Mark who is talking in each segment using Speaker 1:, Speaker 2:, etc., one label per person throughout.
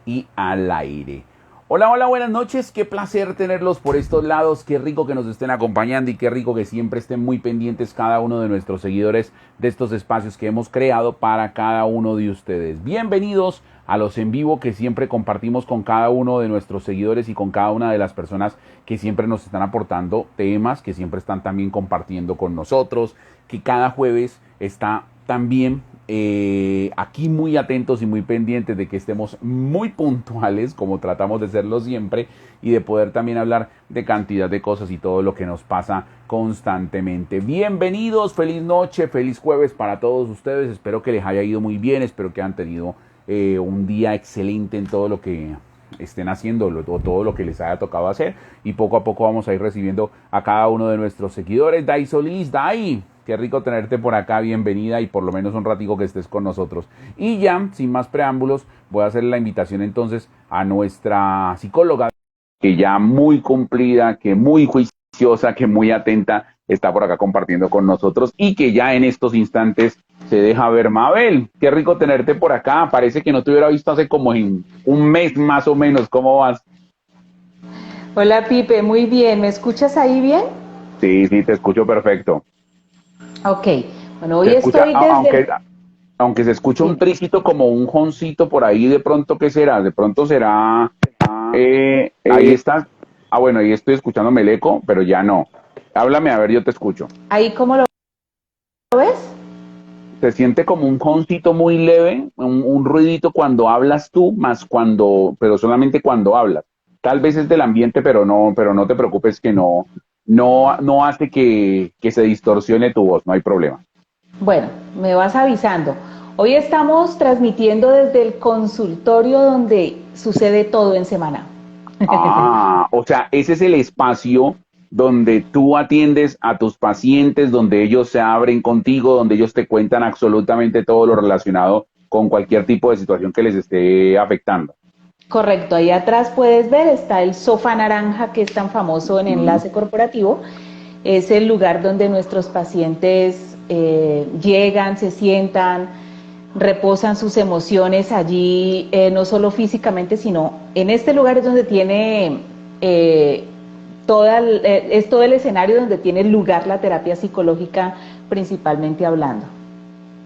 Speaker 1: y al aire. Hola, hola, buenas noches, qué placer tenerlos por estos lados, qué rico que nos estén acompañando y qué rico que siempre estén muy pendientes cada uno de nuestros seguidores de estos espacios que hemos creado para cada uno de ustedes. Bienvenidos a los en vivo que siempre compartimos con cada uno de nuestros seguidores y con cada una de las personas que siempre nos están aportando temas, que siempre están también compartiendo con nosotros, que cada jueves está también aquí muy atentos y muy pendientes de que estemos muy puntuales, como tratamos de serlo siempre, y de poder también hablar de cantidad de cosas y todo lo que nos pasa constantemente. Bienvenidos, feliz noche, feliz jueves para todos ustedes. Espero que les haya ido muy bien, espero que hayan tenido un día excelente en todo lo que estén haciendo o todo lo que les haya tocado hacer, y poco a poco vamos a ir recibiendo a cada uno de nuestros seguidores. Dai Solís, Dai, qué rico tenerte por acá, bienvenida, y por lo menos un ratico que estés con nosotros. Y ya, sin más preámbulos, voy a hacer la invitación entonces a nuestra psicóloga, que ya muy cumplida, que muy juiciosa, que muy atenta, está por acá compartiendo con nosotros y que ya en estos instantes se deja ver. Mabel, qué rico tenerte por acá, parece que no te hubiera visto hace como en un mes más o menos, ¿cómo vas?
Speaker 2: Hola Pipe, muy bien. ¿Me escuchas ahí bien?
Speaker 1: Sí, sí, te escucho perfecto.
Speaker 2: Ok. Bueno,
Speaker 1: Se
Speaker 2: hoy
Speaker 1: escucha,
Speaker 2: estoy desde el...
Speaker 1: aunque se escucha un
Speaker 2: Dime.
Speaker 1: tricito como un joncito por ahí, de pronto, ¿qué será? De pronto será, ahí estás. Ah, bueno, ahí estoy escuchando Meleco, pero ya no. Háblame, a ver, yo te escucho.
Speaker 2: ¿Ahí cómo lo ves?
Speaker 1: Se siente como un joncito muy leve, un ruidito cuando hablas tú, más cuando, pero solamente cuando hablas. Tal vez es del ambiente, pero no te preocupes que no hace que se distorsione tu voz, no hay problema.
Speaker 2: Bueno, me vas avisando. Hoy estamos transmitiendo desde el consultorio donde sucede todo en semana.
Speaker 1: Ah, o sea, ese es el espacio donde tú atiendes a tus pacientes, donde ellos se abren contigo, donde ellos te cuentan absolutamente todo lo relacionado con cualquier tipo de situación que les esté afectando.
Speaker 2: Correcto, ahí atrás puedes ver, está el sofá naranja que es tan famoso en
Speaker 1: Ujú.
Speaker 2: Enlace Corporativo. Es el lugar donde nuestros pacientes llegan, se sientan, reposan sus emociones allí, no solo físicamente, sino en este lugar es donde tiene es todo el escenario donde tiene lugar la terapia psicológica, principalmente hablando.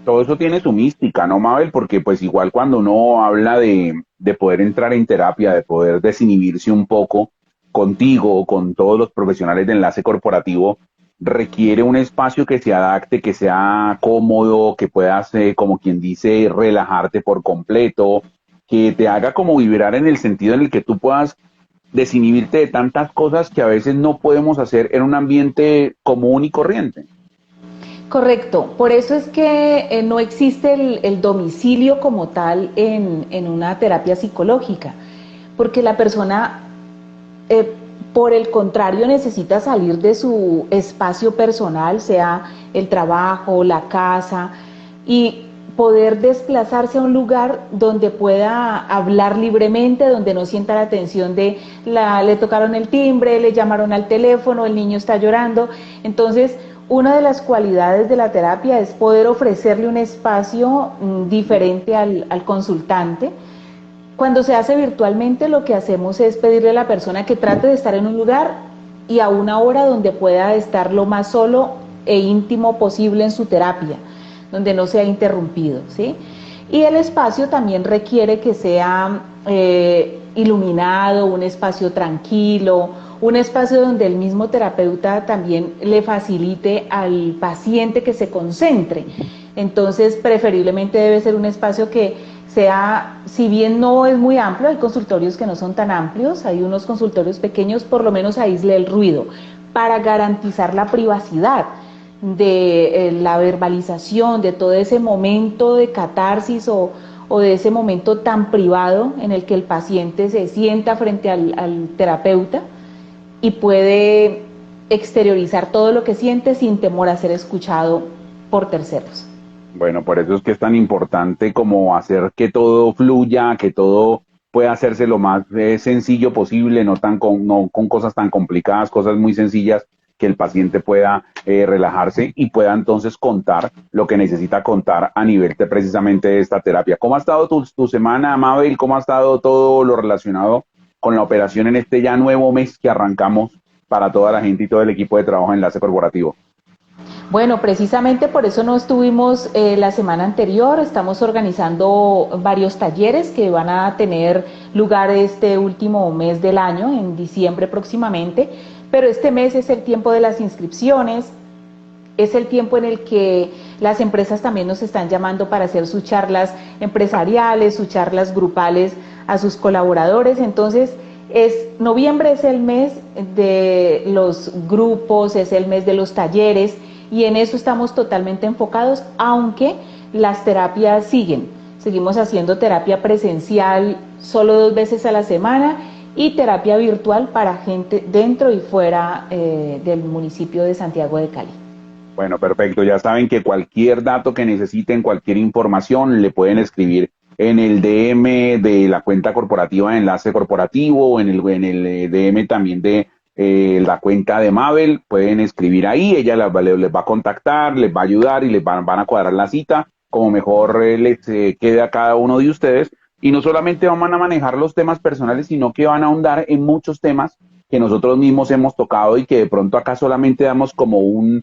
Speaker 1: Todo eso tiene su mística, ¿no, Mabel? Porque pues igual cuando uno habla de poder entrar en terapia, de poder desinhibirse un poco contigo, con todos los profesionales de enlace corporativo, requiere un espacio que se adapte, que sea cómodo, que puedas, como quien dice, relajarte por completo, que te haga como vibrar en el sentido en el que tú puedas desinhibirte de tantas cosas que a veces no podemos hacer en un ambiente común y corriente.
Speaker 2: Correcto, por eso es que no existe el domicilio como tal en una terapia psicológica, porque la persona, eh, por el contrario, necesita salir de su espacio personal, sea el trabajo, la casa, y poder desplazarse a un lugar donde pueda hablar libremente, donde no sienta la tensión de le tocaron el timbre, le llamaron al teléfono, el niño está llorando. Entonces, una de las cualidades de la terapia es poder ofrecerle un espacio diferente al consultante. Cuando se hace virtualmente, lo que hacemos es pedirle a la persona que trate de estar en un lugar y a una hora donde pueda estar lo más solo e íntimo posible en su terapia, donde no sea interrumpido, ¿sí? Y el espacio también requiere que sea iluminado, un espacio tranquilo, un espacio donde el mismo terapeuta también le facilite al paciente que se concentre. Entonces, preferiblemente debe ser un espacio que sea, si bien no es muy amplio, hay consultorios que no son tan amplios, hay unos consultorios pequeños, por lo menos aísle el ruido, para garantizar la privacidad de la verbalización, de todo ese momento de catarsis o de ese momento tan privado en el que el paciente se sienta frente al terapeuta y puede exteriorizar todo lo que siente sin temor a ser escuchado por terceros.
Speaker 1: Bueno, por eso es que es tan importante como hacer que todo fluya, que todo pueda hacerse lo más sencillo posible, no con cosas tan complicadas, cosas muy sencillas que el paciente pueda relajarse y pueda entonces contar lo que necesita contar a nivel de precisamente esta terapia. ¿Cómo ha estado tu semana, Mabel? ¿Cómo ha estado todo lo relacionado con la operación en este ya nuevo mes que arrancamos para toda la gente y todo el equipo de trabajo de Enlace Corporativo?
Speaker 2: Bueno, precisamente por eso no estuvimos la semana anterior. Estamos organizando varios talleres que van a tener lugar este último mes del año, en diciembre próximamente, pero este mes es el tiempo de las inscripciones, es el tiempo en el que las empresas también nos están llamando para hacer sus charlas empresariales, sus charlas grupales a sus colaboradores. Entonces, noviembre es el mes de los grupos, es el mes de los talleres, y en eso estamos totalmente enfocados, aunque las terapias siguen. Seguimos haciendo terapia presencial solo 2 veces a la semana y terapia virtual para gente dentro y fuera del municipio de Santiago de Cali.
Speaker 1: Bueno, perfecto. Ya saben que cualquier dato que necesiten, cualquier información, le pueden escribir en el DM de la cuenta corporativa de Enlace Corporativo o en el DM también de la cuenta de Mabel. Pueden escribir ahí, ella les va a contactar, les va a ayudar y les van a cuadrar la cita como mejor les quede a cada uno de ustedes. Y no solamente van a manejar los temas personales, sino que van a ahondar en muchos temas que nosotros mismos hemos tocado y que de pronto acá solamente damos como un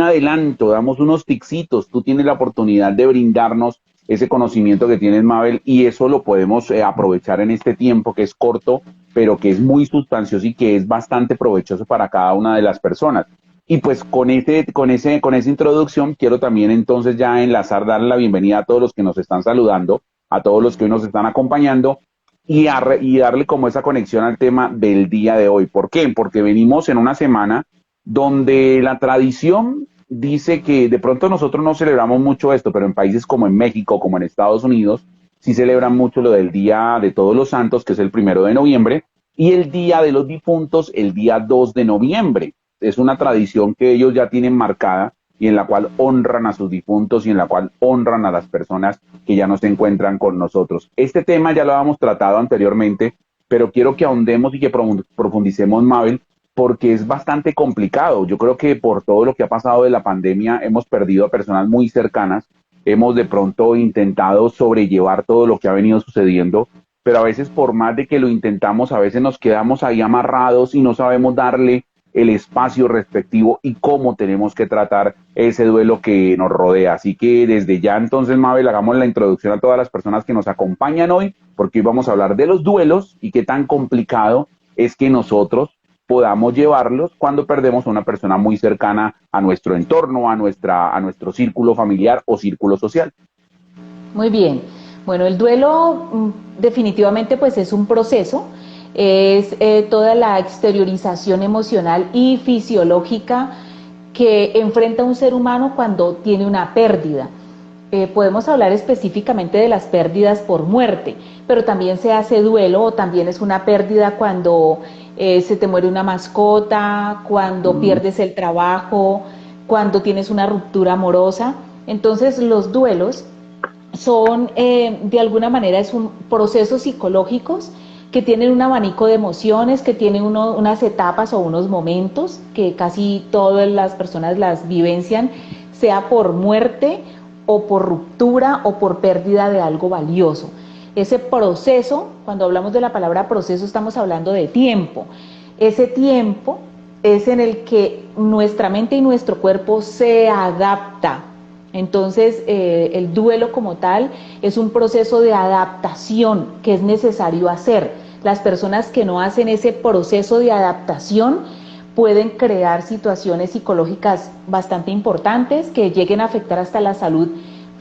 Speaker 1: adelanto, damos unos ticsitos. Tú tienes la oportunidad de brindarnos ese conocimiento que tienes, Mabel, y eso lo podemos aprovechar en este tiempo que es corto, pero que es muy sustancioso y que es bastante provechoso para cada una de las personas. Y pues con esa introducción quiero también entonces ya enlazar, darle la bienvenida a todos los que nos están saludando, a todos los que hoy nos están acompañando y darle como esa conexión al tema del día de hoy. ¿Por qué? Porque venimos en una semana donde la tradición dice que de pronto nosotros no celebramos mucho esto, pero en países como en México, como en Estados Unidos, sí celebran mucho lo del Día de Todos los Santos, que es el 1 de noviembre, y el Día de los Difuntos, el día 2 de noviembre. Es una tradición que ellos ya tienen marcada y en la cual honran a sus difuntos y en la cual honran a las personas que ya no se encuentran con nosotros. Este tema ya lo habíamos tratado anteriormente, pero quiero que ahondemos y que profundicemos, Mabel, porque es bastante complicado. Yo creo que por todo lo que ha pasado de la pandemia hemos perdido a personas muy cercanas, hemos de pronto intentado sobrellevar todo lo que ha venido sucediendo, pero a veces por más de que lo intentamos, a veces nos quedamos ahí amarrados y no sabemos darle el espacio respectivo y cómo tenemos que tratar ese duelo que nos rodea. Así que desde ya entonces, Mabel, hagamos la introducción a todas las personas que nos acompañan hoy, porque hoy vamos a hablar de los duelos y qué tan complicado es que nosotros podamos llevarlos cuando perdemos a una persona muy cercana a nuestro entorno, a nuestro círculo familiar o círculo social.
Speaker 2: Muy bien. Bueno, el duelo definitivamente pues es un proceso, es toda la exteriorización emocional y fisiológica que enfrenta un ser humano cuando tiene una pérdida. Podemos hablar específicamente de las pérdidas por muerte, pero también se hace duelo o también es una pérdida cuando se te muere una mascota, cuando pierdes el trabajo, cuando tienes una ruptura amorosa. Entonces los duelos son de alguna manera es un procesos psicológicos que tienen un abanico de emociones, que tienen unas etapas o unos momentos que casi todas las personas las vivencian, sea por muerte o por ruptura o por pérdida de algo valioso. Ese proceso, cuando hablamos de la palabra proceso, estamos hablando de tiempo. Ese tiempo es en el que nuestra mente y nuestro cuerpo se adapta. Entonces, el duelo como tal es un proceso de adaptación que es necesario hacer. Las personas que no hacen ese proceso de adaptación pueden crear situaciones psicológicas bastante importantes que lleguen a afectar hasta la salud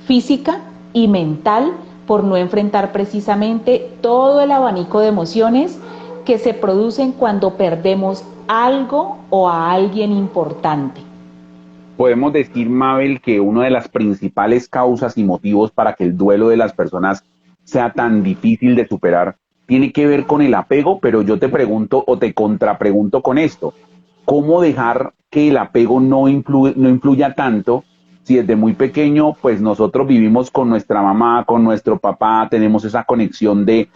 Speaker 2: física y mental por no enfrentar precisamente todo el abanico de emociones que se producen cuando perdemos algo o a alguien importante.
Speaker 1: Podemos decir, Mabel, que una de las principales causas y motivos para que el duelo de las personas sea tan difícil de superar tiene que ver con el apego, pero yo te pregunto o te contrapregunto con esto. ¿Cómo dejar que el apego no influya tanto si desde muy pequeño pues nosotros vivimos con nuestra mamá, con nuestro papá, tenemos esa conexión de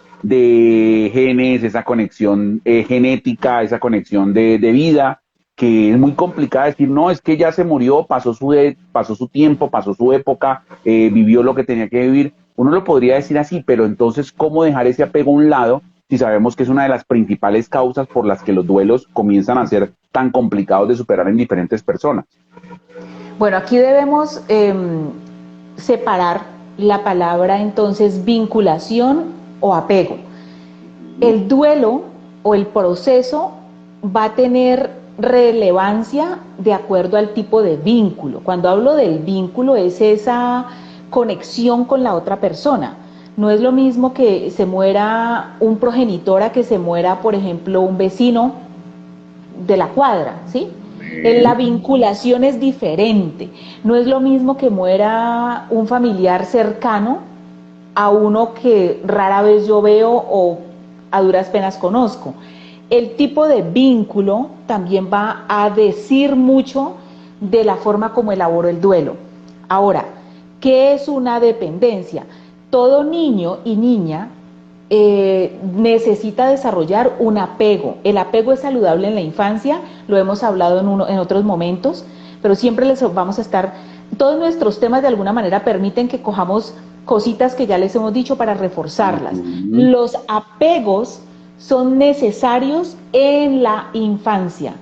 Speaker 1: genes, esa conexión genética, esa conexión de vida, que es muy complicada decir, no, es que ya se murió, pasó su tiempo, pasó su época, vivió lo que tenía que vivir. Uno lo podría decir así, pero entonces, ¿cómo dejar ese apego a un lado si sabemos que es una de las principales causas por las que los duelos comienzan a ser tan complicados de superar en diferentes personas?
Speaker 2: Bueno, aquí debemos separar la palabra entonces vinculación o apego. El duelo o el proceso va a tener relevancia de acuerdo al tipo de vínculo. Cuando hablo del vínculo es esa conexión con la otra persona. No es lo mismo que se muera un progenitor a que se muera, por ejemplo, un vecino de la cuadra, ¿sí? La vinculación es diferente. No es lo mismo que muera un familiar cercano a uno que rara vez yo veo o a duras penas conozco. El tipo de vínculo también va a decir mucho de la forma como elaboro el duelo. Ahora, ¿qué es una dependencia? Todo niño y niña necesita desarrollar un apego. El apego es saludable en la infancia, lo hemos hablado en otros momentos, pero siempre les vamos a estar, todos nuestros temas de alguna manera permiten que cojamos cositas que ya les hemos dicho para reforzarlas. Los apegos son necesarios en la infancia,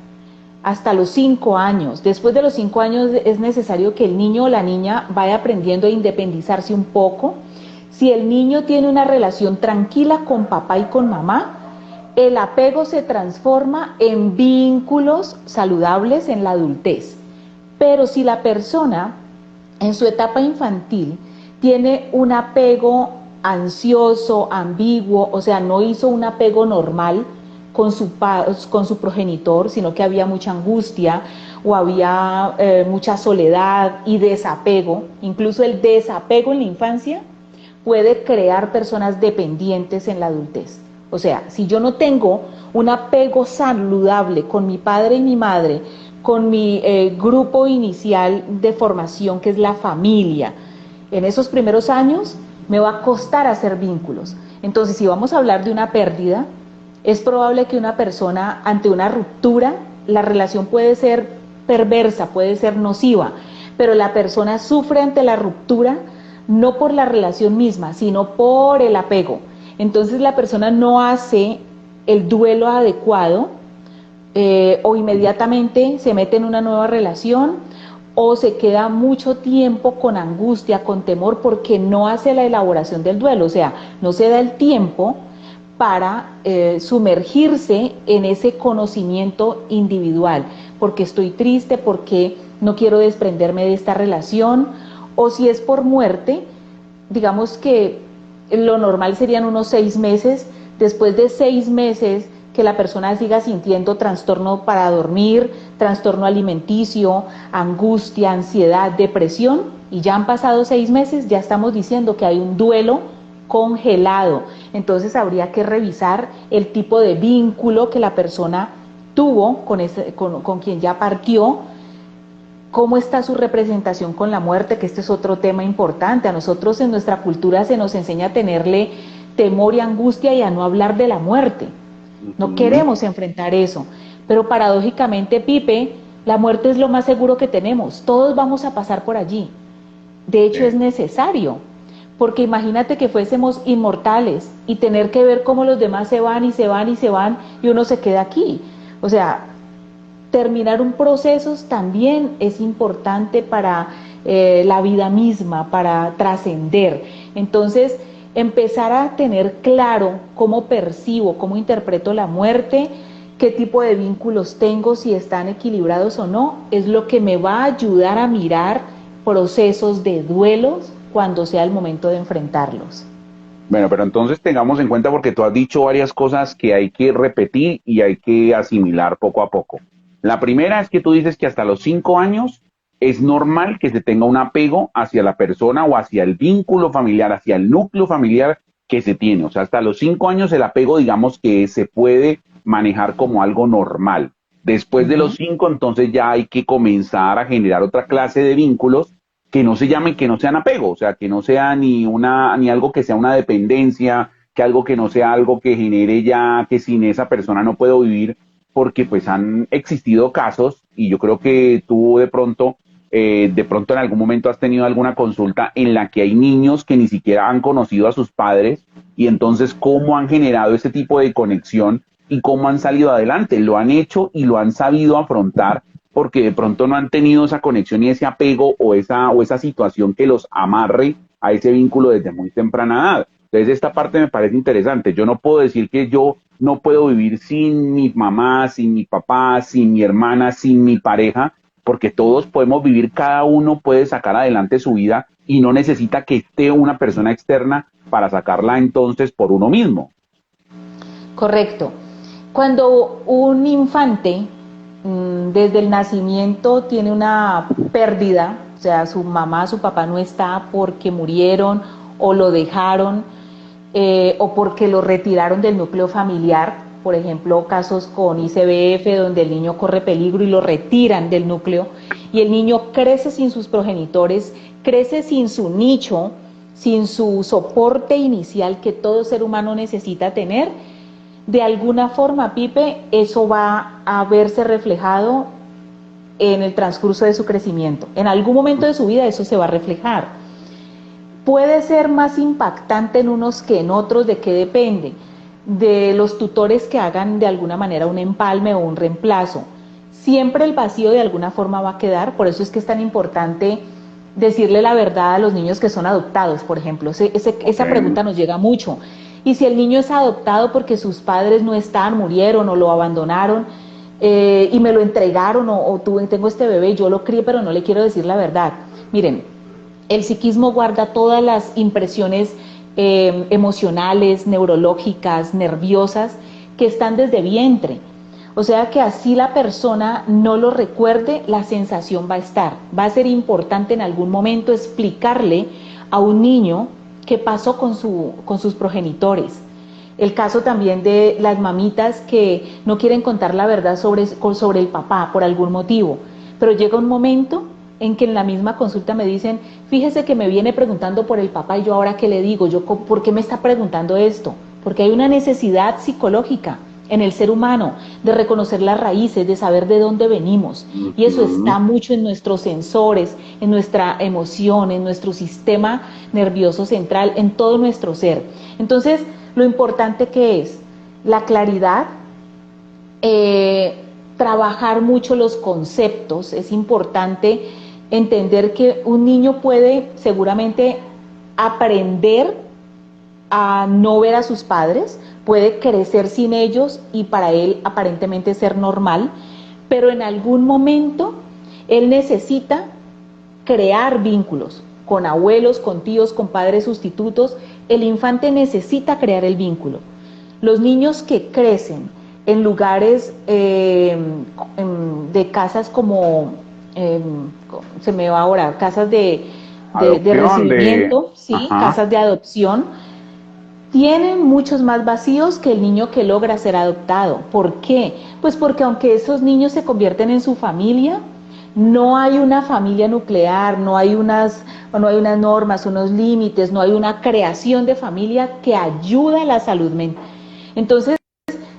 Speaker 2: hasta los 5 años. Después de los 5 años es necesario que el niño o la niña vaya aprendiendo a independizarse un poco. Si el niño tiene una relación tranquila con papá y con mamá, el apego se transforma en vínculos saludables en la adultez. Pero si la persona en su etapa infantil tiene un apego ansioso, ambiguo, o sea, no hizo un apego normal con su progenitor, sino que había mucha angustia o había mucha soledad y desapego, incluso el desapego en la infancia puede crear personas dependientes en la adultez. O sea, si yo no tengo un apego saludable con mi padre y mi madre, con mi grupo inicial de formación, que es la familia, en esos primeros años me va a costar hacer vínculos. Entonces, si vamos a hablar de una pérdida, es probable que una persona ante una ruptura, la relación puede ser perversa, puede ser nociva, pero la persona sufre ante la ruptura no por la relación misma, sino por el apego. Entonces la persona no hace el duelo adecuado o inmediatamente se mete en una nueva relación o se queda mucho tiempo con angustia, con temor, porque no hace la elaboración del duelo, o sea, no se da el tiempo para sumergirse en ese conocimiento individual, porque estoy triste, porque no quiero desprenderme de esta relación, o si es por muerte, digamos que lo normal serían unos 6 meses, después de 6 meses que la persona siga sintiendo trastorno para dormir, trastorno alimenticio, angustia, ansiedad, depresión, y ya han pasado 6 meses, ya estamos diciendo que hay un duelo congelado. Entonces habría que revisar el tipo de vínculo que la persona tuvo con quien ya partió, cómo está su representación con la muerte, que este es otro tema importante. A nosotros en nuestra cultura se nos enseña a tenerle temor y angustia y a no hablar de la muerte. No queremos enfrentar eso. Pero paradójicamente, Pipe, la muerte es lo más seguro que tenemos. Todos vamos a pasar por allí. De hecho, es necesario. Porque imagínate que fuésemos inmortales y tener que ver cómo los demás se van y se van y se van y uno se queda aquí. O sea, terminar un proceso también es importante para la vida misma, para trascender. Entonces, empezar a tener claro cómo percibo, cómo interpreto la muerte, qué tipo de vínculos tengo, si están equilibrados o no, es lo que me va a ayudar a mirar procesos de duelos cuando sea el momento de enfrentarlos.
Speaker 1: Bueno, pero entonces tengamos en cuenta porque tú has dicho varias cosas que hay que repetir y hay que asimilar poco a poco. La primera es que tú dices que hasta los 5 años es normal que se tenga un apego hacia la persona o hacia el vínculo familiar, hacia el núcleo familiar que se tiene. O sea, hasta los 5 años el apego, digamos que se puede manejar como algo normal. Después de los 5, entonces ya hay que comenzar a generar otra clase de vínculos que no se llamen, que no sean apego, o sea, que no sea ni algo que sea una dependencia, que algo que no sea algo que genere ya que sin esa persona no puedo vivir, porque pues han existido casos y yo creo que tú de pronto en algún momento has tenido alguna consulta en la que hay niños que ni siquiera han conocido a sus padres y entonces cómo han generado ese tipo de conexión y cómo han salido adelante. Lo han hecho y lo han sabido afrontar porque de pronto no han tenido esa conexión y ese apego o esa situación que los amarre a ese vínculo desde muy temprana edad. Entonces esta parte me parece interesante. Yo no puedo decir que yo no puedo vivir sin mi mamá, sin mi papá, sin mi hermana, sin mi pareja, porque todos podemos vivir, cada uno puede sacar adelante su vida y no necesita que esté una persona externa para sacarla entonces por uno mismo.
Speaker 2: Correcto. Cuando un infante desde el nacimiento tiene una pérdida, o sea, su mamá, su papá no está porque murieron o lo dejaron, o porque lo retiraron del núcleo familiar, por ejemplo, casos con ICBF donde el niño corre peligro y lo retiran del núcleo y el niño crece sin sus progenitores, crece sin su nicho, sin su soporte inicial que todo ser humano necesita tener. De alguna forma, Pipe, eso va a verse reflejado en el transcurso de su crecimiento. En algún momento de su vida eso se va a reflejar. Puede ser más impactante en unos que en otros. ¿De qué depende? De los tutores que hagan de alguna manera un empalme o un reemplazo. Siempre el vacío de alguna forma va a quedar, por eso es que es tan importante decirle la verdad a los niños que son adoptados, por ejemplo. Esa pregunta nos llega mucho. Y si el niño es adoptado porque sus padres no están, murieron o lo abandonaron, y me lo entregaron, o tengo este bebé, yo lo crié, pero no le quiero decir la verdad. Miren, el psiquismo guarda todas las impresiones emocionales, neurológicas, nerviosas, que están desde vientre. O sea que así la persona no lo recuerde, la sensación va a estar. Va a ser importante en algún momento explicarle a un niño qué pasó con sus progenitores. El caso también de las mamitas que no quieren contar la verdad sobre el papá por algún motivo, pero llega un momento en que en la misma consulta me dicen, fíjese que me viene preguntando por el papá y yo ahora qué le digo, ¿por qué me está preguntando esto? Porque hay una necesidad psicológica en el ser humano de reconocer las raíces, de saber de dónde venimos, y eso está mucho en nuestros sensores, en nuestra emoción, en nuestro sistema nervioso central, en todo nuestro ser. Entonces, lo importante que es la claridad, trabajar mucho los conceptos. Es importante entender que un niño puede seguramente aprender a no ver a sus padres, puede crecer sin ellos y para él aparentemente ser normal, pero en algún momento él necesita crear vínculos con abuelos, con tíos, con padres sustitutos. El infante necesita crear el vínculo. Los niños que crecen en lugares de casas como, se me va ahora, casas de recibimiento, sí, casas de adopción, tienen muchos más vacíos que el niño que logra ser adoptado. ¿Por qué? Pues porque aunque esos niños se convierten en su familia, no hay una familia nuclear, no hay unas normas, unos límites, no hay una creación de familia que ayuda a la salud mental. Entonces,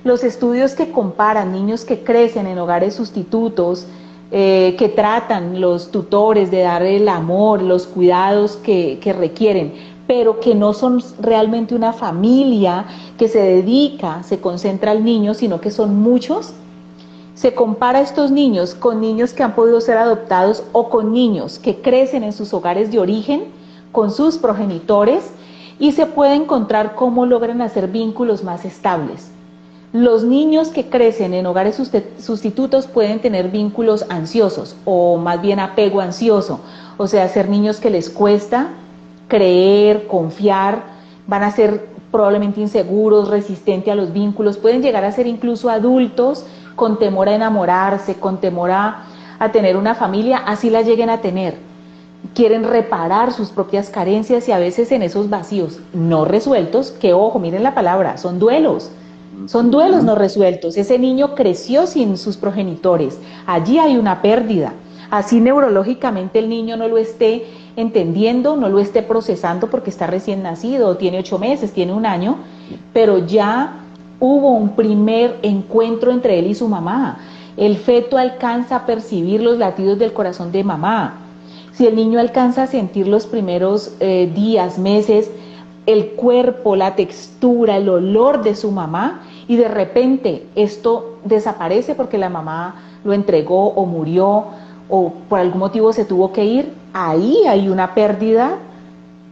Speaker 2: los estudios que comparan niños que crecen en hogares sustitutos, que tratan los tutores de dar el amor, los cuidados que requieren, pero que no son realmente una familia que se concentra al niño, sino que son muchos. Se compara a estos niños con niños que han podido ser adoptados o con niños que crecen en sus hogares de origen con sus progenitores y se puede encontrar cómo logran hacer vínculos más estables. Los niños que crecen en hogares sustitutos pueden tener vínculos ansiosos o más bien apego ansioso, o sea, ser niños que les cuesta creer, confiar, van a ser probablemente inseguros, resistentes a los vínculos, pueden llegar a ser incluso adultos con temor a enamorarse, con temor a tener una familia, así la lleguen a tener. Quieren reparar sus propias carencias y a veces en esos vacíos no resueltos, que ojo, miren la palabra, son duelos no resueltos. Ese niño creció sin sus progenitores, allí hay una pérdida. Así neurológicamente el niño no lo esté entendiendo, no lo esté procesando porque está recién nacido, tiene 8 meses, tiene 1 año, pero ya hubo un primer encuentro entre él y su mamá. El feto alcanza a percibir los latidos del corazón de mamá. Si el niño alcanza a sentir los primeros días, meses, el cuerpo, la textura, el olor de su mamá, y de repente esto desaparece porque la mamá lo entregó o murió o por algún motivo se tuvo que ir, ahí hay una pérdida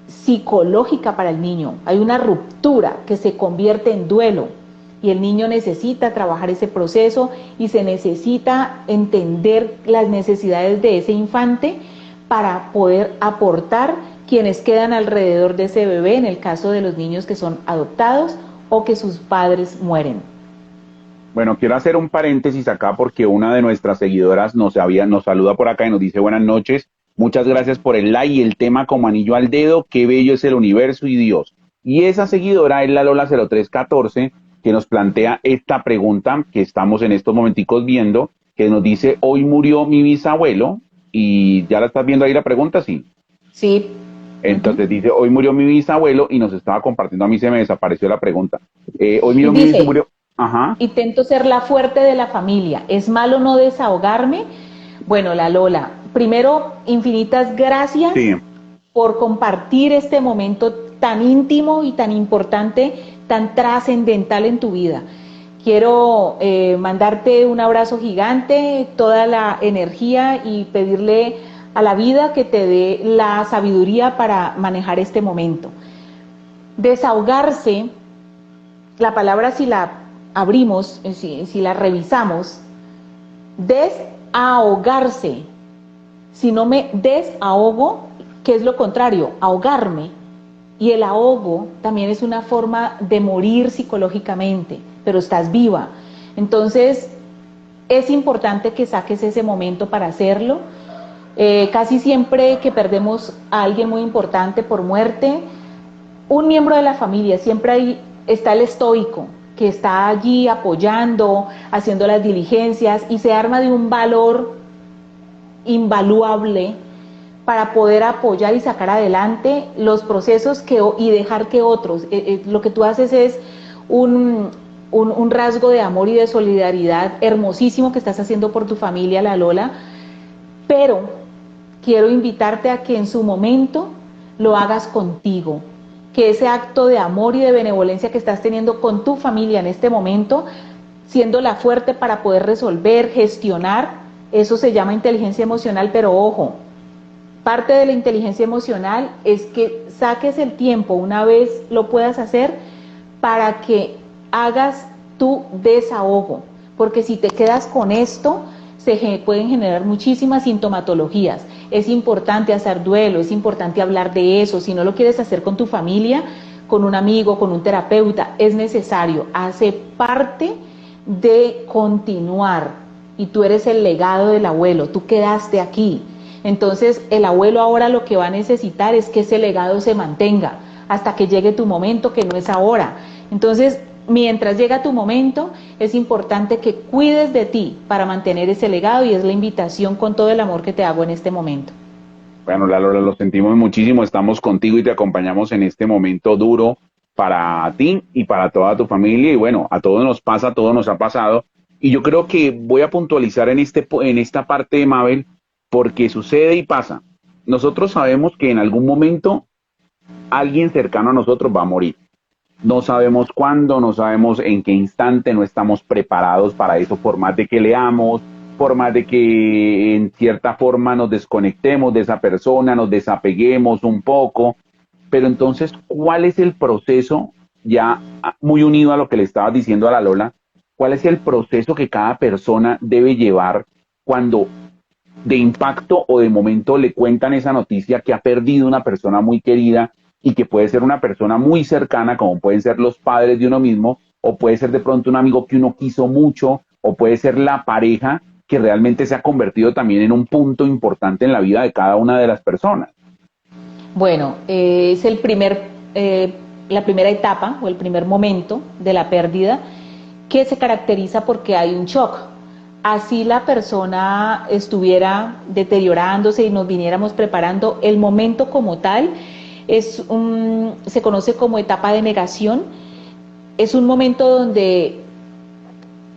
Speaker 2: psicológica para el niño, hay una ruptura que se convierte en duelo y el niño necesita trabajar ese proceso y se necesita entender las necesidades de ese infante para poder aportar quienes quedan alrededor de ese bebé en el caso de los niños que son adoptados o que sus padres mueren.
Speaker 1: Bueno, quiero hacer un paréntesis acá porque una de nuestras seguidoras nos saluda por acá y nos dice buenas noches. Muchas gracias por el like y el tema como anillo al dedo. Qué bello es el universo y Dios. Y esa seguidora es la Lola 0314 que nos plantea esta pregunta que estamos en estos momenticos viendo, que nos dice, hoy murió mi bisabuelo. Y ya la estás viendo ahí la pregunta, sí.
Speaker 2: Sí.
Speaker 1: Entonces dice, hoy murió mi bisabuelo y nos estaba compartiendo, a mí se me desapareció la pregunta. Hoy murió mi bisabuelo. Ajá.
Speaker 2: Intento ser la fuerte de la familia. ¿Es malo no desahogarme? Bueno, la Lola, primero, infinitas gracias por compartir este momento tan íntimo y tan importante, tan trascendental en tu vida. Quiero mandarte un abrazo gigante, toda la energía y pedirle a la vida que te dé la sabiduría para manejar este momento. Desahogarse, la palabra si la abrimos, si la revisamos, desahogarse. Si no me desahogo, ¿qué es lo contrario? Ahogarme. Y el ahogo también es una forma de morir psicológicamente, pero estás viva. Entonces, es importante que saques ese momento para hacerlo. Casi siempre que perdemos a alguien muy importante por muerte, un miembro de la familia, siempre ahí está el estoico, que está allí apoyando, haciendo las diligencias y se arma de un valor invaluable para poder apoyar y sacar adelante los procesos y dejar que otros, lo que tú haces es un rasgo de amor y de solidaridad hermosísimo que estás haciendo por tu familia, la Lola, pero quiero invitarte a que en su momento lo hagas contigo, que ese acto de amor y de benevolencia que estás teniendo con tu familia en este momento, siendo la fuerte para poder resolver, gestionar, eso se llama inteligencia emocional, pero ojo, parte de la inteligencia emocional es que saques el tiempo, una vez lo puedas hacer, para que hagas tu desahogo, porque si te quedas con esto, se pueden generar muchísimas sintomatologías. Es importante hacer duelo, es importante hablar de eso. Si no lo quieres hacer con tu familia, con un amigo, con un terapeuta, es necesario, hace parte de continuar. Y tú eres el legado del abuelo, tú quedaste aquí. Entonces el abuelo ahora lo que va a necesitar es que ese legado se mantenga hasta que llegue tu momento, que no es ahora. Entonces, mientras llega tu momento, es importante que cuides de ti para mantener ese legado y es la invitación con todo el amor que te hago en este momento.
Speaker 1: Bueno, Laura, lo sentimos muchísimo, estamos contigo y te acompañamos en este momento duro para ti y para toda tu familia y bueno, a todos nos pasa, a todos nos ha pasado y yo creo que voy a puntualizar en esta parte de Mabel porque sucede y pasa. Nosotros sabemos que en algún momento alguien cercano a nosotros va a morir. No sabemos cuándo, no sabemos en qué instante, no estamos preparados para eso, por más de que leamos, por más de que en cierta forma nos desconectemos de esa persona, nos desapeguemos un poco. Pero entonces, ¿cuál es el proceso, ya muy unido a lo que le estabas diciendo a la Lola, cuál es el proceso que cada persona debe llevar cuando de impacto o de momento le cuentan esa noticia que ha perdido una persona muy querida y que puede ser una persona muy cercana, como pueden ser los padres de uno mismo, o puede ser de pronto un amigo que uno quiso mucho, o puede ser la pareja que realmente se ha convertido también en un punto importante en la vida de cada una de las personas?
Speaker 2: Bueno, es la primera etapa o el primer momento de la pérdida que se caracteriza porque hay un shock. Así la persona estuviera deteriorándose y nos viniéramos preparando, el momento como tal se conoce como etapa de negación es un momento donde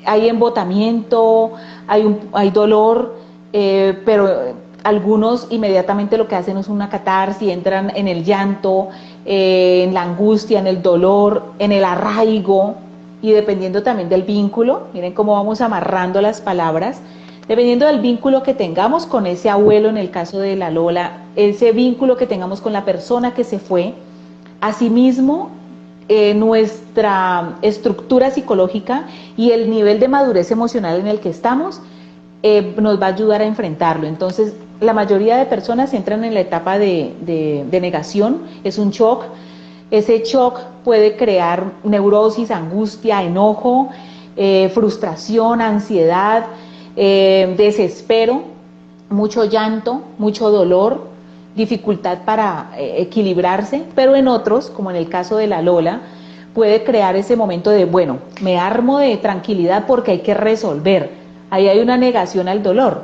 Speaker 2: hay embotamiento, hay dolor, pero algunos inmediatamente lo que hacen es una catarsis, entran en el llanto, en la angustia, en el dolor, en el arraigo, y dependiendo también del vínculo, miren cómo vamos amarrando las palabras, dependiendo del vínculo que tengamos con ese abuelo, en el caso de la Lola, ese vínculo que tengamos con la persona que se fue, asimismo nuestra estructura psicológica y el nivel de madurez emocional en el que estamos nos va a ayudar a enfrentarlo. Entonces, la mayoría de personas entran en la etapa de negación, es un shock. Ese shock puede crear neurosis, angustia, enojo, frustración, ansiedad, desespero, mucho llanto, mucho dolor, dificultad para equilibrarse, pero en otros, como en el caso de la Lola, puede crear ese momento de, bueno, me armo de tranquilidad porque hay que resolver. Ahí hay una negación al dolor.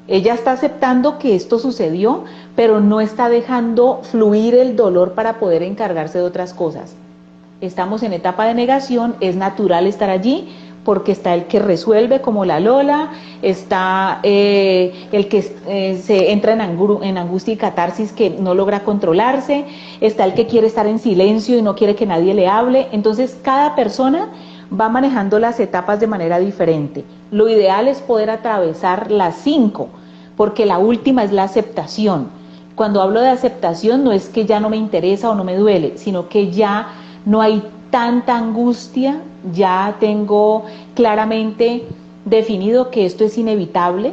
Speaker 2: Ella está aceptando que esto sucedió, pero no está dejando fluir el dolor para poder encargarse de otras cosas. Estamos en etapa de negación, es natural estar allí, porque está el que resuelve como la Lola, está el que se entra en angustia y catarsis que no logra controlarse, está el que quiere estar en silencio y no quiere que nadie le hable. Entonces cada persona va manejando las etapas de manera diferente. Lo ideal es poder atravesar las 5, porque la última es la aceptación. Cuando hablo de aceptación no es que ya no me interesa o no me duele, sino que ya no hay tanta angustia, ya tengo claramente definido que esto es inevitable,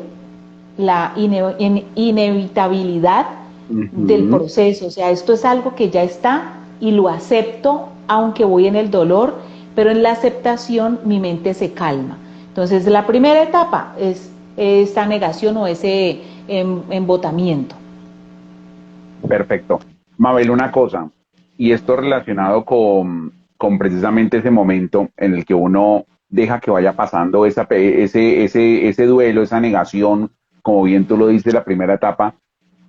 Speaker 2: la inevitabilidad del proceso, o sea, esto es algo que ya está y lo acepto, aunque voy en el dolor, pero en la aceptación mi mente se calma. Entonces, la primera etapa es esta negación o ese embotamiento.
Speaker 1: Perfecto. Mabel, una cosa, y esto relacionado con precisamente ese momento en el que uno deja que vaya pasando ese duelo, esa negación, como bien tú lo dices, la primera etapa,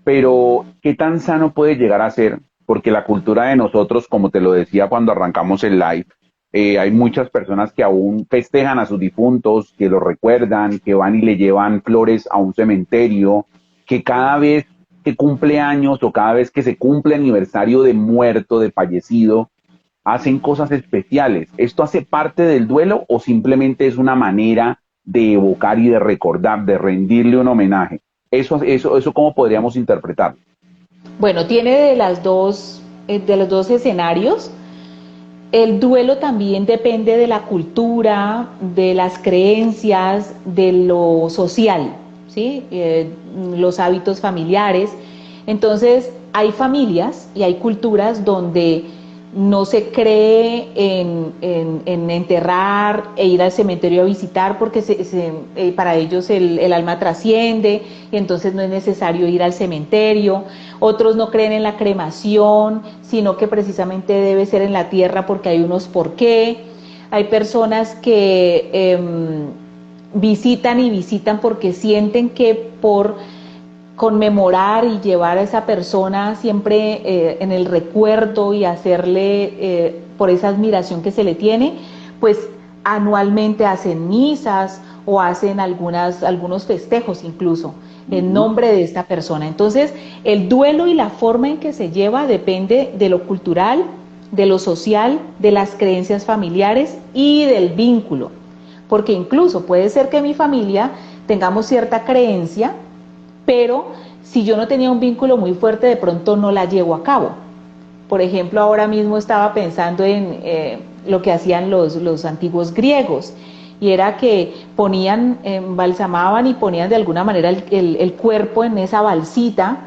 Speaker 1: pero ¿qué tan sano puede llegar a ser? Porque la cultura de nosotros, como te lo decía cuando arrancamos el live, hay muchas personas que aún festejan a sus difuntos, que los recuerdan, que van y le llevan flores a un cementerio, que cada vez que cumple años o cada vez que se cumple aniversario de muerto, de fallecido, hacen cosas especiales. ¿Esto hace parte del duelo o simplemente es una manera de evocar y de recordar, de rendirle un homenaje? Eso ¿cómo podríamos interpretarlo?
Speaker 2: Bueno, tiene de los dos escenarios. El duelo también depende de la cultura, de las creencias, de lo social, ¿sí? Los hábitos familiares. Entonces, hay familias y hay culturas donde no se cree en enterrar e ir al cementerio a visitar porque para ellos el alma trasciende y entonces no es necesario ir al cementerio. Otros no creen en la cremación, sino que precisamente debe ser en la tierra porque hay unos por qué. Hay personas que visitan y visitan porque sienten que por conmemorar y llevar a esa persona siempre en el recuerdo y hacerle por esa admiración que se le tiene, pues anualmente hacen misas o hacen algunos festejos incluso en nombre de esta persona. Entonces, el duelo y la forma en que se lleva depende de lo cultural, de lo social, de las creencias familiares y del vínculo. Porque incluso puede ser que en mi familia tengamos cierta creencia, pero si yo no tenía un vínculo muy fuerte, de pronto no la llevo a cabo. Por ejemplo, ahora mismo estaba pensando en lo que hacían los antiguos griegos, y era que ponían, embalsamaban y ponían de alguna manera el cuerpo en esa balsita,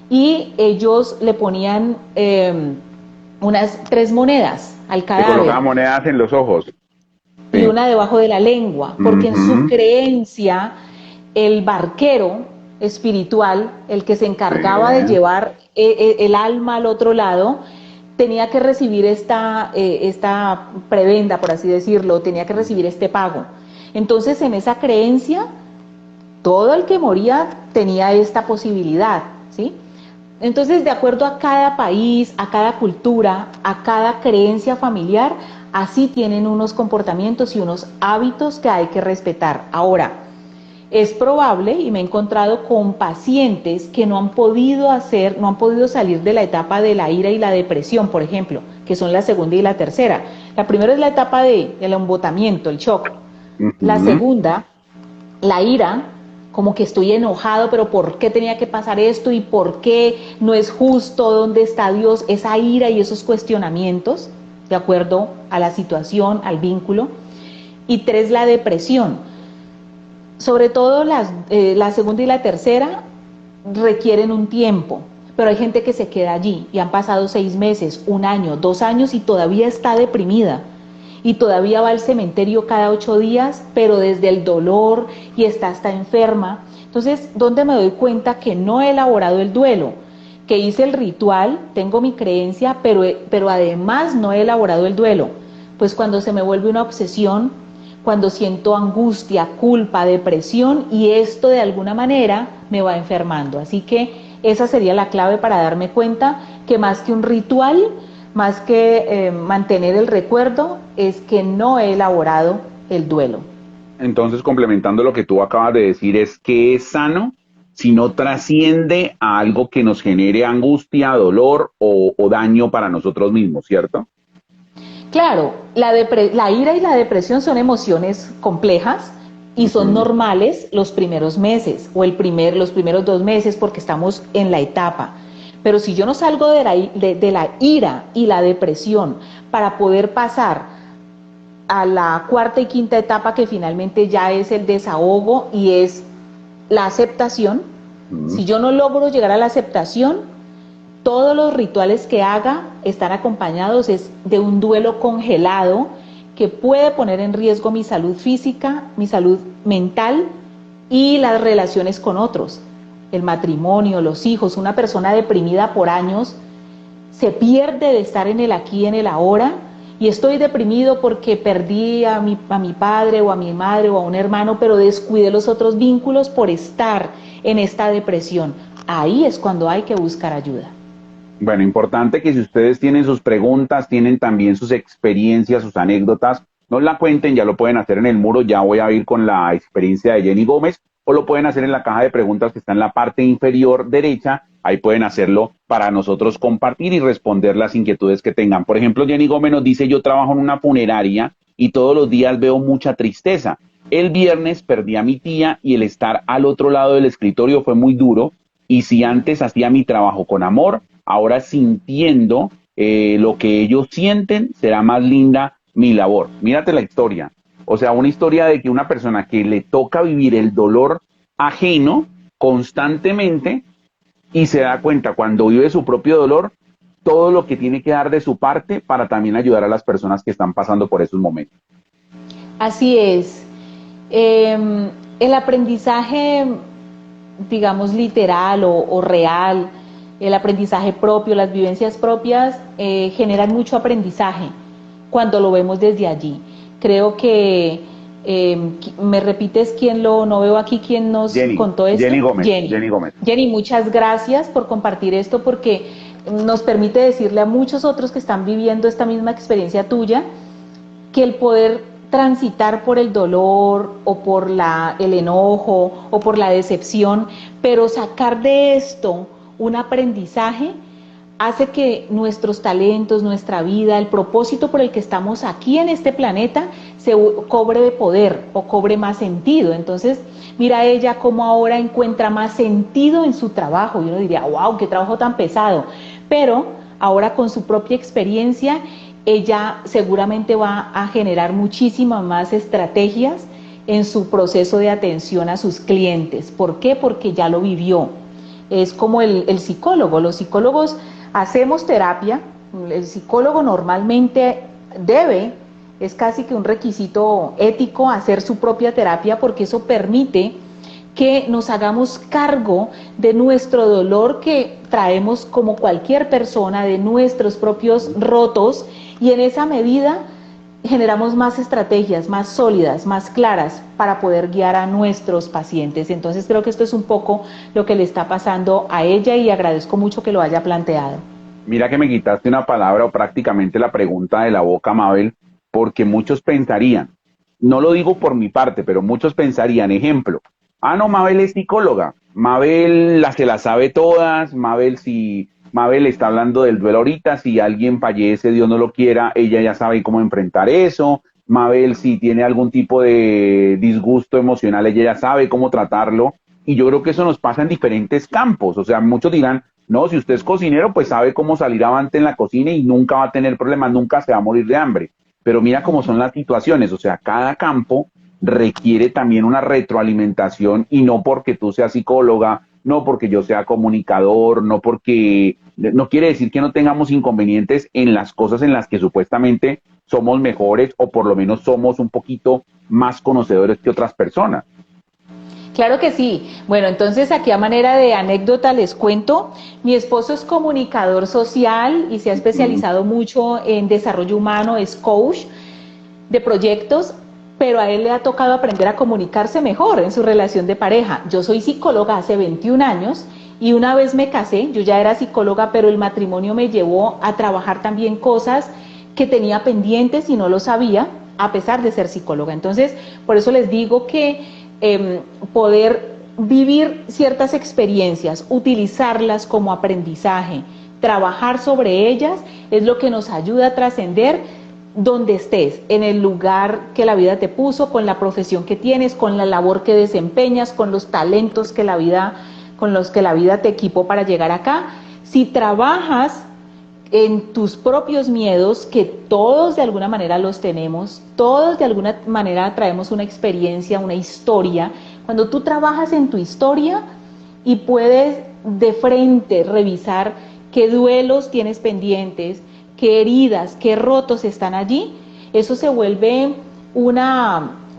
Speaker 2: y ellos le ponían unas 3 monedas al cadáver.
Speaker 1: Se colocaban monedas en los ojos.
Speaker 2: Y sí, una debajo de la lengua, porque en su creencia, el barquero espiritual, el que se encargaba de llevar el alma al otro lado, tenía que recibir esta prebenda, por así decirlo, tenía que recibir este pago. Entonces, en esa creencia, todo el que moría tenía esta posibilidad, ¿sí? Entonces, de acuerdo a cada país, a cada cultura, a cada creencia familiar, así tienen unos comportamientos y unos hábitos que hay que respetar. Ahora, es probable, y me he encontrado con pacientes que no han podido salir de la etapa de la ira y la depresión, por ejemplo, que son la segunda y la tercera. La primera es la etapa del embotamiento, el shock. La segunda, la ira, como que estoy enojado, pero ¿por qué tenía que pasar esto? ¿Y por qué no es justo? ¿Dónde está Dios? Esa ira y esos cuestionamientos, de acuerdo a la situación, al vínculo. Y tres, la depresión. Sobre todo la segunda y la tercera requieren un tiempo, pero hay gente que se queda allí y han pasado 6 meses, 1 año, 2 años y todavía está deprimida y todavía va al cementerio cada 8 días, pero desde el dolor y está enferma. Entonces, ¿dónde me doy cuenta que no he elaborado el duelo? Que hice el ritual, tengo mi creencia, pero además no he elaborado el duelo. Pues cuando se me vuelve una obsesión, cuando siento angustia, culpa, depresión, y esto de alguna manera me va enfermando. Así que esa sería la clave para darme cuenta que más que un ritual, más que mantener el recuerdo, es que no he elaborado el duelo.
Speaker 1: Entonces, complementando lo que tú acabas de decir, es que es sano si no trasciende a algo que nos genere angustia, dolor o daño para nosotros mismos, ¿cierto?
Speaker 2: Claro, la ira y la depresión son emociones complejas y son normales los primeros meses o los primeros 2 meses porque estamos en la etapa. Pero si yo no salgo de la ira y la depresión para poder pasar a la cuarta y quinta etapa, que finalmente ya es el desahogo y es la aceptación, si yo no logro llegar a la aceptación, todos los rituales que haga están acompañados de un duelo congelado que puede poner en riesgo mi salud física, mi salud mental y las relaciones con otros, el matrimonio, los hijos. Una persona deprimida por años se pierde de estar en el aquí y en el ahora, y estoy deprimido porque perdí a mi padre o a mi madre o a un hermano, pero descuidé los otros vínculos por estar en esta depresión. Ahí es cuando hay que buscar ayuda.
Speaker 1: Bueno, importante que si ustedes tienen sus preguntas, tienen también sus experiencias, sus anécdotas, nos la cuenten, ya lo pueden hacer en el muro, ya voy a ir con la experiencia de Jenny Gómez, o lo pueden hacer en la caja de preguntas que está en la parte inferior derecha, ahí pueden hacerlo para nosotros compartir y responder las inquietudes que tengan. Por ejemplo, Jenny Gómez nos dice, yo trabajo en una funeraria y todos los días veo mucha tristeza. El viernes perdí a mi tía y el estar al otro lado del escritorio fue muy duro, y si antes hacía mi trabajo con amor, ahora sintiendo lo que ellos sienten, será más linda mi labor. Mírate la historia. O sea, una historia de que una persona que le toca vivir el dolor ajeno constantemente y se da cuenta cuando vive su propio dolor, todo lo que tiene que dar de su parte para también ayudar a las personas que están pasando por esos momentos.
Speaker 2: Así es. El aprendizaje, digamos, literal o real, el aprendizaje propio, las vivencias propias, generan mucho aprendizaje cuando lo vemos desde allí. Creo que, ¿me repites no veo aquí quién nos contó esto?
Speaker 1: Jenny Gómez. Jenny Gómez.
Speaker 2: Jenny, muchas gracias por compartir esto, porque nos permite decirle a muchos otros que están viviendo esta misma experiencia tuya, que el poder transitar por el dolor o por el enojo o por la decepción, pero sacar de esto un aprendizaje, hace que nuestros talentos, nuestra vida, el propósito por el que estamos aquí en este planeta se cobre de poder o cobre más sentido. Entonces, mira ella cómo ahora encuentra más sentido en su trabajo, y uno diría, wow, qué trabajo tan pesado, pero ahora con su propia experiencia, ella seguramente va a generar muchísimas más estrategias en su proceso de atención a sus clientes. ¿Por qué? Porque ya lo vivió. Es como el psicólogo. Los psicólogos hacemos terapia. El psicólogo normalmente es casi que un requisito ético hacer su propia terapia, porque eso permite que nos hagamos cargo de nuestro dolor que traemos como cualquier persona, de nuestros propios rotos, y en esa medida generamos más estrategias, más sólidas, más claras para poder guiar a nuestros pacientes. Entonces creo que esto es un poco lo que le está pasando a ella, y agradezco mucho que lo haya planteado.
Speaker 1: Mira que me quitaste una palabra o prácticamente la pregunta de la boca, Mabel, porque muchos pensarían, no lo digo por mi parte, pero muchos pensarían, ejemplo, ah, no, Mabel es psicóloga, Mabel se las sabe todas, Mabel está hablando del duelo ahorita, si alguien fallece, Dios no lo quiera, ella ya sabe cómo enfrentar eso, Mabel si tiene algún tipo de disgusto emocional, ella ya sabe cómo tratarlo, y yo creo que eso nos pasa en diferentes campos, o sea, muchos dirán, no, si usted es cocinero, pues sabe cómo salir avante en la cocina y nunca va a tener problemas, nunca se va a morir de hambre. Pero mira cómo son las situaciones, o sea, cada campo requiere también una retroalimentación y no porque tú seas psicóloga, no porque yo sea comunicador, no quiere decir que no tengamos inconvenientes en las cosas en las que supuestamente somos mejores o por lo menos somos un poquito más conocedores que otras personas.
Speaker 2: Claro que sí. Bueno, entonces aquí a manera de anécdota les cuento, mi esposo es comunicador social y se ha especializado mucho en desarrollo humano, es coach de proyectos, pero a él le ha tocado aprender a comunicarse mejor en su relación de pareja. Yo soy psicóloga hace 21 años y una vez me casé, yo ya era psicóloga, pero el matrimonio me llevó a trabajar también cosas que tenía pendientes y no lo sabía, a pesar de ser psicóloga. Entonces, por eso les digo que poder vivir ciertas experiencias, utilizarlas como aprendizaje, trabajar sobre ellas, es lo que nos ayuda a trascender donde estés, en el lugar que la vida te puso, con la profesión que tienes, con la labor que desempeñas, con los talentos que con los que la vida te equipó para llegar acá. Si trabajas en tus propios miedos, que todos de alguna manera los tenemos, todos de alguna manera traemos una experiencia, una historia. Cuando tú trabajas en tu historia y puedes de frente revisar qué duelos tienes pendientes, qué heridas, qué rotos están allí, eso se vuelve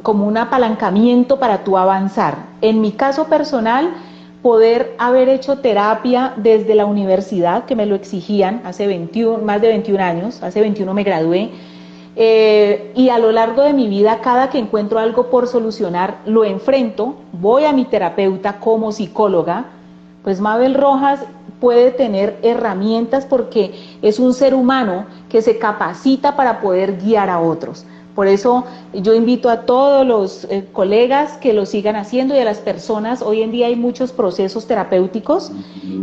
Speaker 2: como un apalancamiento para tú avanzar. En mi caso personal, poder haber hecho terapia desde la universidad, que me lo exigían hace más de 21 años, hace 21 me gradué, y a lo largo de mi vida, cada que encuentro algo por solucionar, lo enfrento, voy a mi terapeuta como psicóloga. Pues Mabel Rojas puede tener herramientas porque es un ser humano que se capacita para poder guiar a otros. Por eso yo invito a todos los colegas que lo sigan haciendo y a las personas. Hoy en día hay muchos procesos terapéuticos,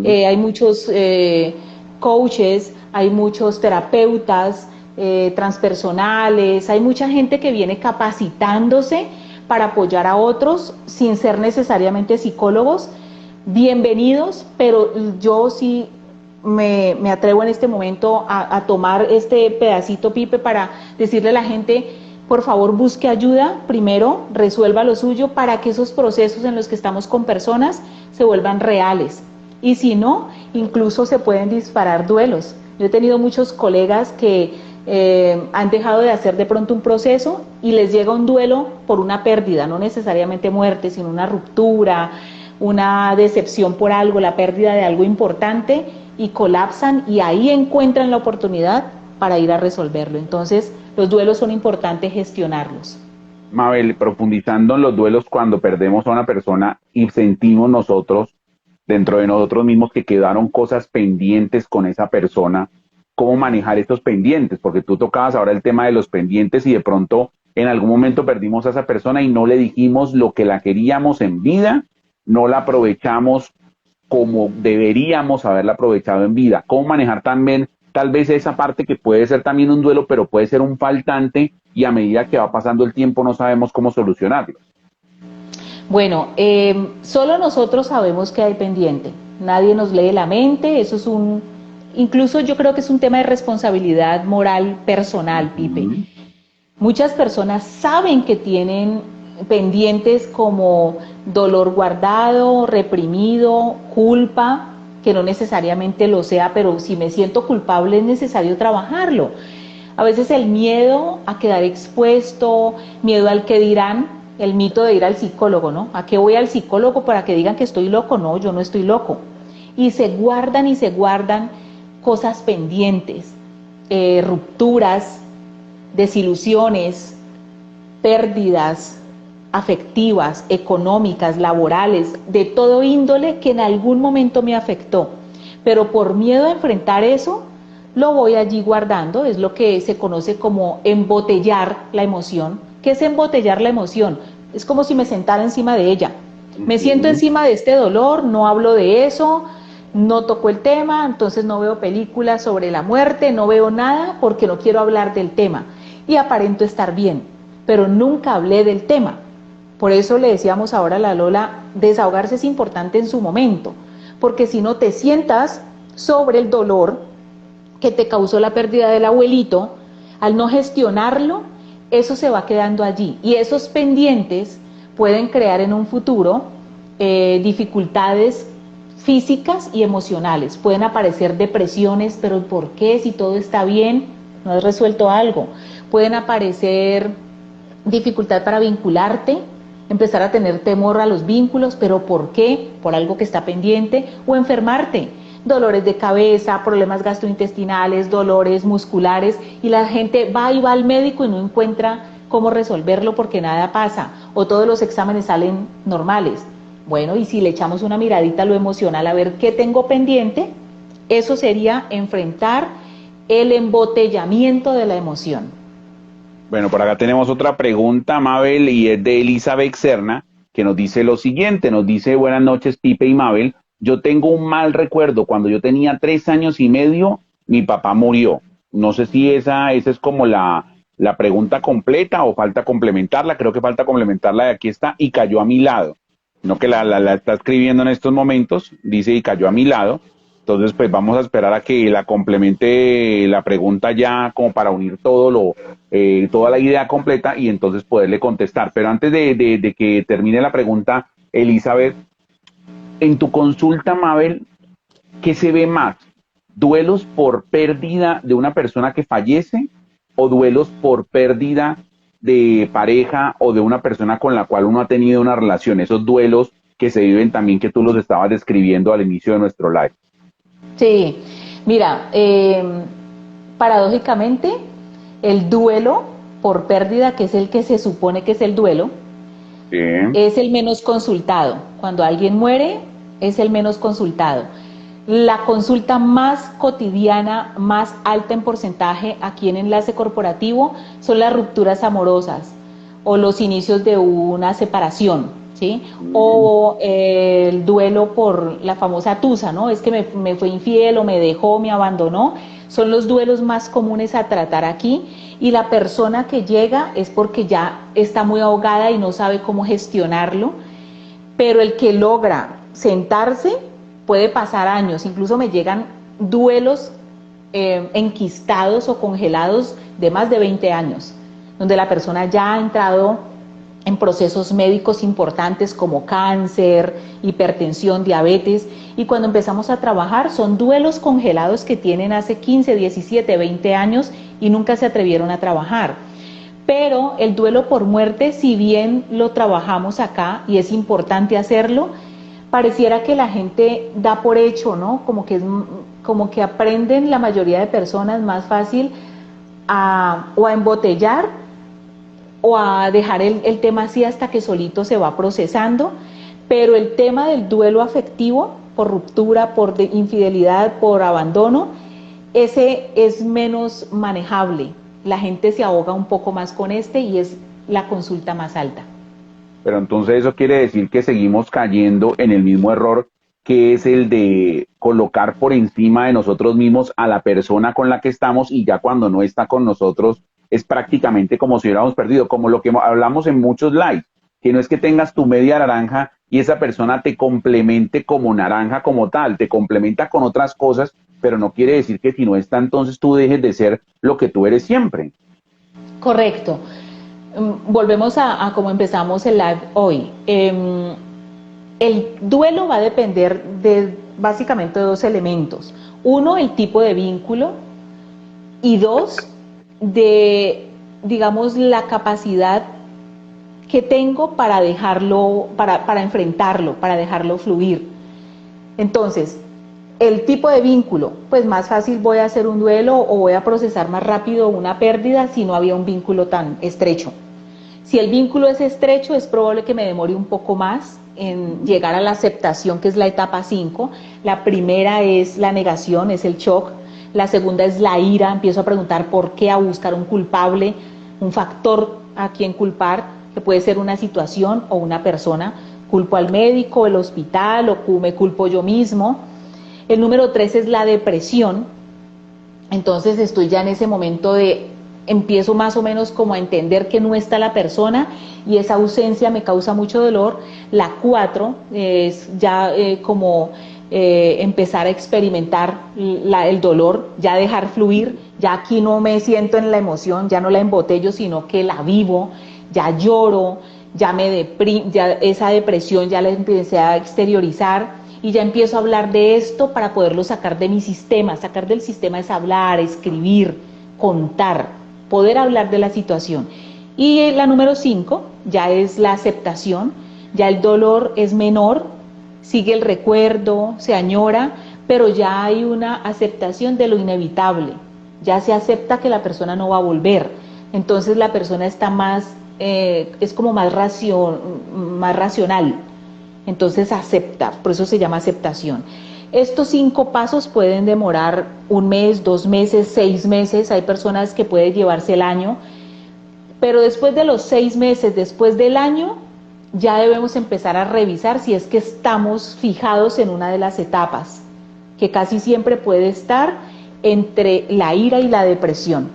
Speaker 2: hay muchos coaches, hay muchos terapeutas transpersonales, hay mucha gente que viene capacitándose para apoyar a otros sin ser necesariamente psicólogos. Bienvenidos, pero yo sí me atrevo en este momento a tomar este pedacito, Pipe, para decirle a la gente, por favor busque ayuda, primero resuelva lo suyo para que esos procesos en los que estamos con personas se vuelvan reales. Y si no, incluso se pueden disparar duelos. Yo he tenido muchos colegas que han dejado de hacer de pronto un proceso y les llega un duelo por una pérdida, no necesariamente muerte, sino una ruptura, una decepción por algo, la pérdida de algo importante, y colapsan y ahí encuentran la oportunidad para ir a resolverlo. Entonces, los duelos son importantes gestionarlos.
Speaker 1: Mabel, profundizando en los duelos cuando perdemos a una persona y sentimos nosotros, dentro de nosotros mismos, que quedaron cosas pendientes con esa persona, ¿cómo manejar estos pendientes? Porque tú tocabas ahora el tema de los pendientes y de pronto en algún momento perdimos a esa persona y no le dijimos lo que la queríamos en vida, no la aprovechamos como deberíamos haberla aprovechado en vida. ¿Cómo manejar también tal vez esa parte que puede ser también un duelo, pero puede ser un faltante y a medida que va pasando el tiempo no sabemos cómo solucionarlo?
Speaker 2: Bueno, solo nosotros sabemos que hay pendiente. Nadie nos lee la mente, eso es incluso yo creo que es un tema de responsabilidad moral personal, Pipe. Muchas personas saben que tienen pendientes como dolor guardado, reprimido, culpa, que no necesariamente lo sea, pero si me siento culpable es necesario trabajarlo. A veces el miedo a quedar expuesto, miedo al que dirán, el mito de ir al psicólogo, ¿no? ¿A qué voy al psicólogo para que digan que estoy loco? No, yo no estoy loco. Y se guardan cosas pendientes, rupturas, desilusiones, pérdidas afectivas, económicas, laborales, de todo índole que en algún momento me afectó. Pero por miedo a enfrentar eso, lo voy allí guardando, es lo que se conoce como embotellar la emoción. ¿Qué es embotellar la emoción? Es como si me sentara encima de ella. Me siento encima de este dolor, no hablo de eso, no toco el tema, entonces no veo películas sobre la muerte, no veo nada porque no quiero hablar del tema. Y aparento estar bien, pero nunca hablé del tema. Por eso le decíamos ahora a la Lola, desahogarse es importante en su momento, porque si no te sientas sobre el dolor que te causó la pérdida del abuelito, al no gestionarlo, eso se va quedando allí. Y esos pendientes pueden crear en un futuro dificultades físicas y emocionales. Pueden aparecer depresiones, pero ¿por qué? Si todo está bien, no has resuelto algo. Pueden aparecer dificultad para vincularte, empezar a tener temor a los vínculos, pero ¿por qué? Por algo que está pendiente, o enfermarte, dolores de cabeza, problemas gastrointestinales, dolores musculares, y la gente va y va al médico y no encuentra cómo resolverlo porque nada pasa, o todos los exámenes salen normales. Bueno, y si le echamos una miradita a lo emocional, a ver qué tengo pendiente, eso sería enfrentar el embotellamiento de la emoción.
Speaker 1: Bueno, por acá tenemos otra pregunta, Mabel, y es de Elizabeth Serna, que nos dice lo siguiente, nos dice, buenas noches, Pipe y Mabel, yo tengo un mal recuerdo, cuando yo tenía 3 años y medio, mi papá murió. No sé si esa es como la pregunta completa o falta complementarla, creo que falta complementarla, y aquí está, y cayó a mi lado. No que la está escribiendo en estos momentos, dice, y cayó a mi lado. Entonces, pues vamos a esperar a que la complemente la pregunta ya como para unir toda la idea completa y entonces poderle contestar. Pero antes de que termine la pregunta, Elizabeth, en tu consulta, Mabel, ¿qué se ve más? ¿Duelos por pérdida de una persona que fallece o duelos por pérdida de pareja o de una persona con la cual uno ha tenido una relación? Esos duelos que se viven también que tú los estabas describiendo al inicio de nuestro live.
Speaker 2: Sí, mira, paradójicamente, el duelo por pérdida, que es el que se supone que es el duelo,
Speaker 1: Sí.
Speaker 2: es el menos consultado. Cuando alguien muere, es el menos consultado. La consulta más cotidiana, más alta en porcentaje aquí en Enlace Corporativo son las rupturas amorosas o los inicios de una separación, ¿sí? O el duelo por la famosa tusa, ¿no? Es que me fue infiel o me dejó, me abandonó. Son los duelos más comunes a tratar aquí, y la persona que llega es porque ya está muy ahogada y no sabe cómo gestionarlo, pero el que logra sentarse puede pasar años, incluso me llegan duelos enquistados o congelados de más de 20 años, donde la persona ya ha entrado en procesos médicos importantes como cáncer, hipertensión, diabetes, y cuando empezamos a trabajar son duelos congelados que tienen hace 15, 17, 20 años y nunca se atrevieron a trabajar. Pero el duelo por muerte, si bien lo trabajamos acá y es importante hacerlo, pareciera que la gente da por hecho, ¿no? Como que aprenden la mayoría de personas más fácil o a embotellar o a dejar el tema así hasta que solito se va procesando, pero el tema del duelo afectivo por ruptura, por infidelidad, por abandono, ese es menos manejable. La gente se ahoga un poco más con y es la consulta más alta.
Speaker 1: Pero entonces eso quiere decir que seguimos cayendo en el mismo error que es el de colocar por encima de nosotros mismos a la persona con la que estamos y ya cuando no está con nosotros es prácticamente como si hubiéramos perdido, como lo que hablamos en muchos lives, que no es que tengas tu media naranja y esa persona te complemente como naranja como tal, te complementa con otras cosas, pero no quiere decir que si no está entonces tú dejes de ser lo que tú eres siempre.
Speaker 2: Correcto. Volvemos a cómo empezamos el live hoy. El duelo va a depender de básicamente dos elementos. Uno, el tipo de vínculo, y dos, de, digamos, la capacidad que tengo para dejarlo, para enfrentarlo, para dejarlo fluir. Entonces, el tipo de vínculo, pues más fácil voy a hacer un duelo o voy a procesar más rápido una pérdida si no había un vínculo tan estrecho. Si el vínculo es estrecho, es probable que me demore un poco más en llegar a la aceptación, que es la etapa 5. La primera es la negación, es el shock. La segunda es la ira, empiezo a preguntar por qué, a buscar un culpable, un factor a quien culpar, que puede ser una situación o una persona. Culpo al médico, el hospital, o me culpo yo mismo. El número 3 es la depresión. Entonces estoy ya en ese momento de, empiezo más o menos como a entender que no está la persona y esa ausencia me causa mucho dolor. La 4 es ya como empezar a experimentar el dolor, ya dejar fluir, ya aquí no me siento en la emoción, ya no la embotello, sino que la vivo, ya lloro, ya ya esa depresión ya la empecé a exteriorizar y ya empiezo a hablar de esto para poderlo sacar de mi sistema. Sacar del sistema es hablar, escribir, contar, poder hablar de la situación. Y la número 5 ya es la aceptación, ya el dolor es menor, sigue el recuerdo, se añora, pero ya hay una aceptación de lo inevitable, ya se acepta que la persona no va a volver, entonces la persona está más, es como más racional, entonces acepta, por eso se llama aceptación. Estos 5 pasos pueden demorar 1 mes, 2 meses, 6 meses, hay personas que pueden llevarse el año, pero después de los 6 meses, después del año, ya debemos empezar a revisar si es que estamos fijados en una de las etapas, que casi siempre puede estar entre la ira y la depresión.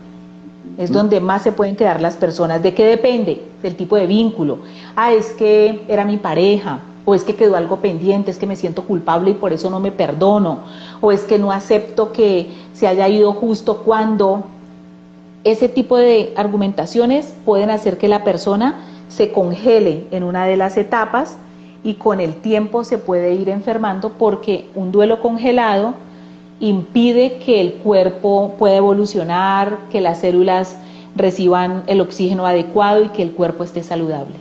Speaker 2: Es donde más se pueden quedar las personas. ¿De qué depende? Del tipo de vínculo. Ah, es que era mi pareja, o es que quedó algo pendiente, es que me siento culpable y por eso no me perdono, o es que no acepto que se haya ido justo cuando. Ese tipo de argumentaciones pueden hacer que la persona se congele en una de las etapas y con el tiempo se puede ir enfermando porque un duelo congelado impide que el cuerpo pueda evolucionar, que las células reciban el oxígeno adecuado y que el cuerpo esté saludable.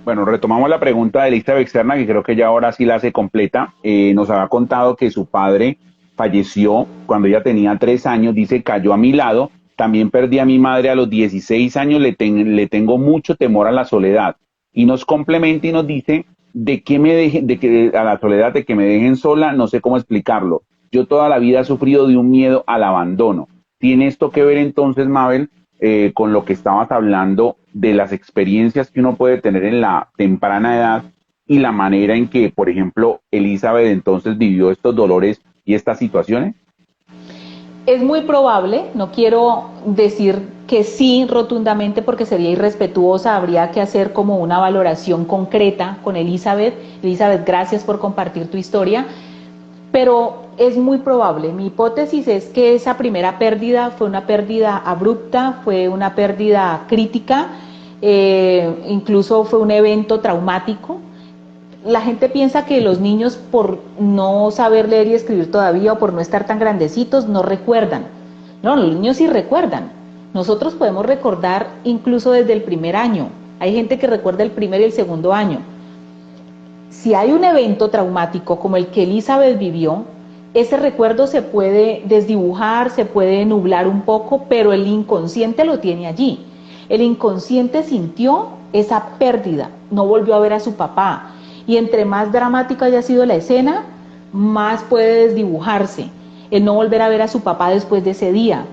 Speaker 1: Bueno, retomamos la pregunta de Elizabeth Externa, que creo que ya ahora sí la hace completa. Nos había contado que su padre falleció cuando ella tenía 3 años, dice, cayó a mi lado. También perdí a mi madre a los 16 años, le tengo mucho temor a la soledad. Y nos complementa y nos dice, de que me dejen, de que a la soledad, de que me dejen sola, no sé cómo explicarlo. Yo toda la vida he sufrido de un miedo al abandono. ¿Tiene esto que ver entonces, Mabel, con lo que estabas hablando de las experiencias que uno puede tener en la temprana edad y la manera en que, por ejemplo, Elizabeth entonces vivió estos dolores y estas situaciones?
Speaker 2: Es muy probable, no quiero decir que sí rotundamente porque sería irrespetuosa, habría que hacer como una valoración concreta con Elizabeth. Elizabeth, gracias por compartir tu historia, pero es muy probable. Mi hipótesis es que esa primera pérdida fue una pérdida abrupta, fue una pérdida crítica, incluso fue un evento traumático. La gente piensa que los niños, por no saber leer y escribir todavía o por no estar tan grandecitos, no recuerdan. No, los niños sí recuerdan. Nosotros podemos recordar incluso desde el primer año. Hay gente que recuerda el primer y el segundo año. Si hay un evento traumático como el que Elizabeth vivió, ese recuerdo se puede desdibujar, se puede nublar un poco, pero el inconsciente lo tiene allí. El inconsciente sintió esa pérdida, no volvió a ver a su papá. Y entre más dramática haya sido la escena, más puede desdibujarse. El no volver a ver a su papá después de ese día,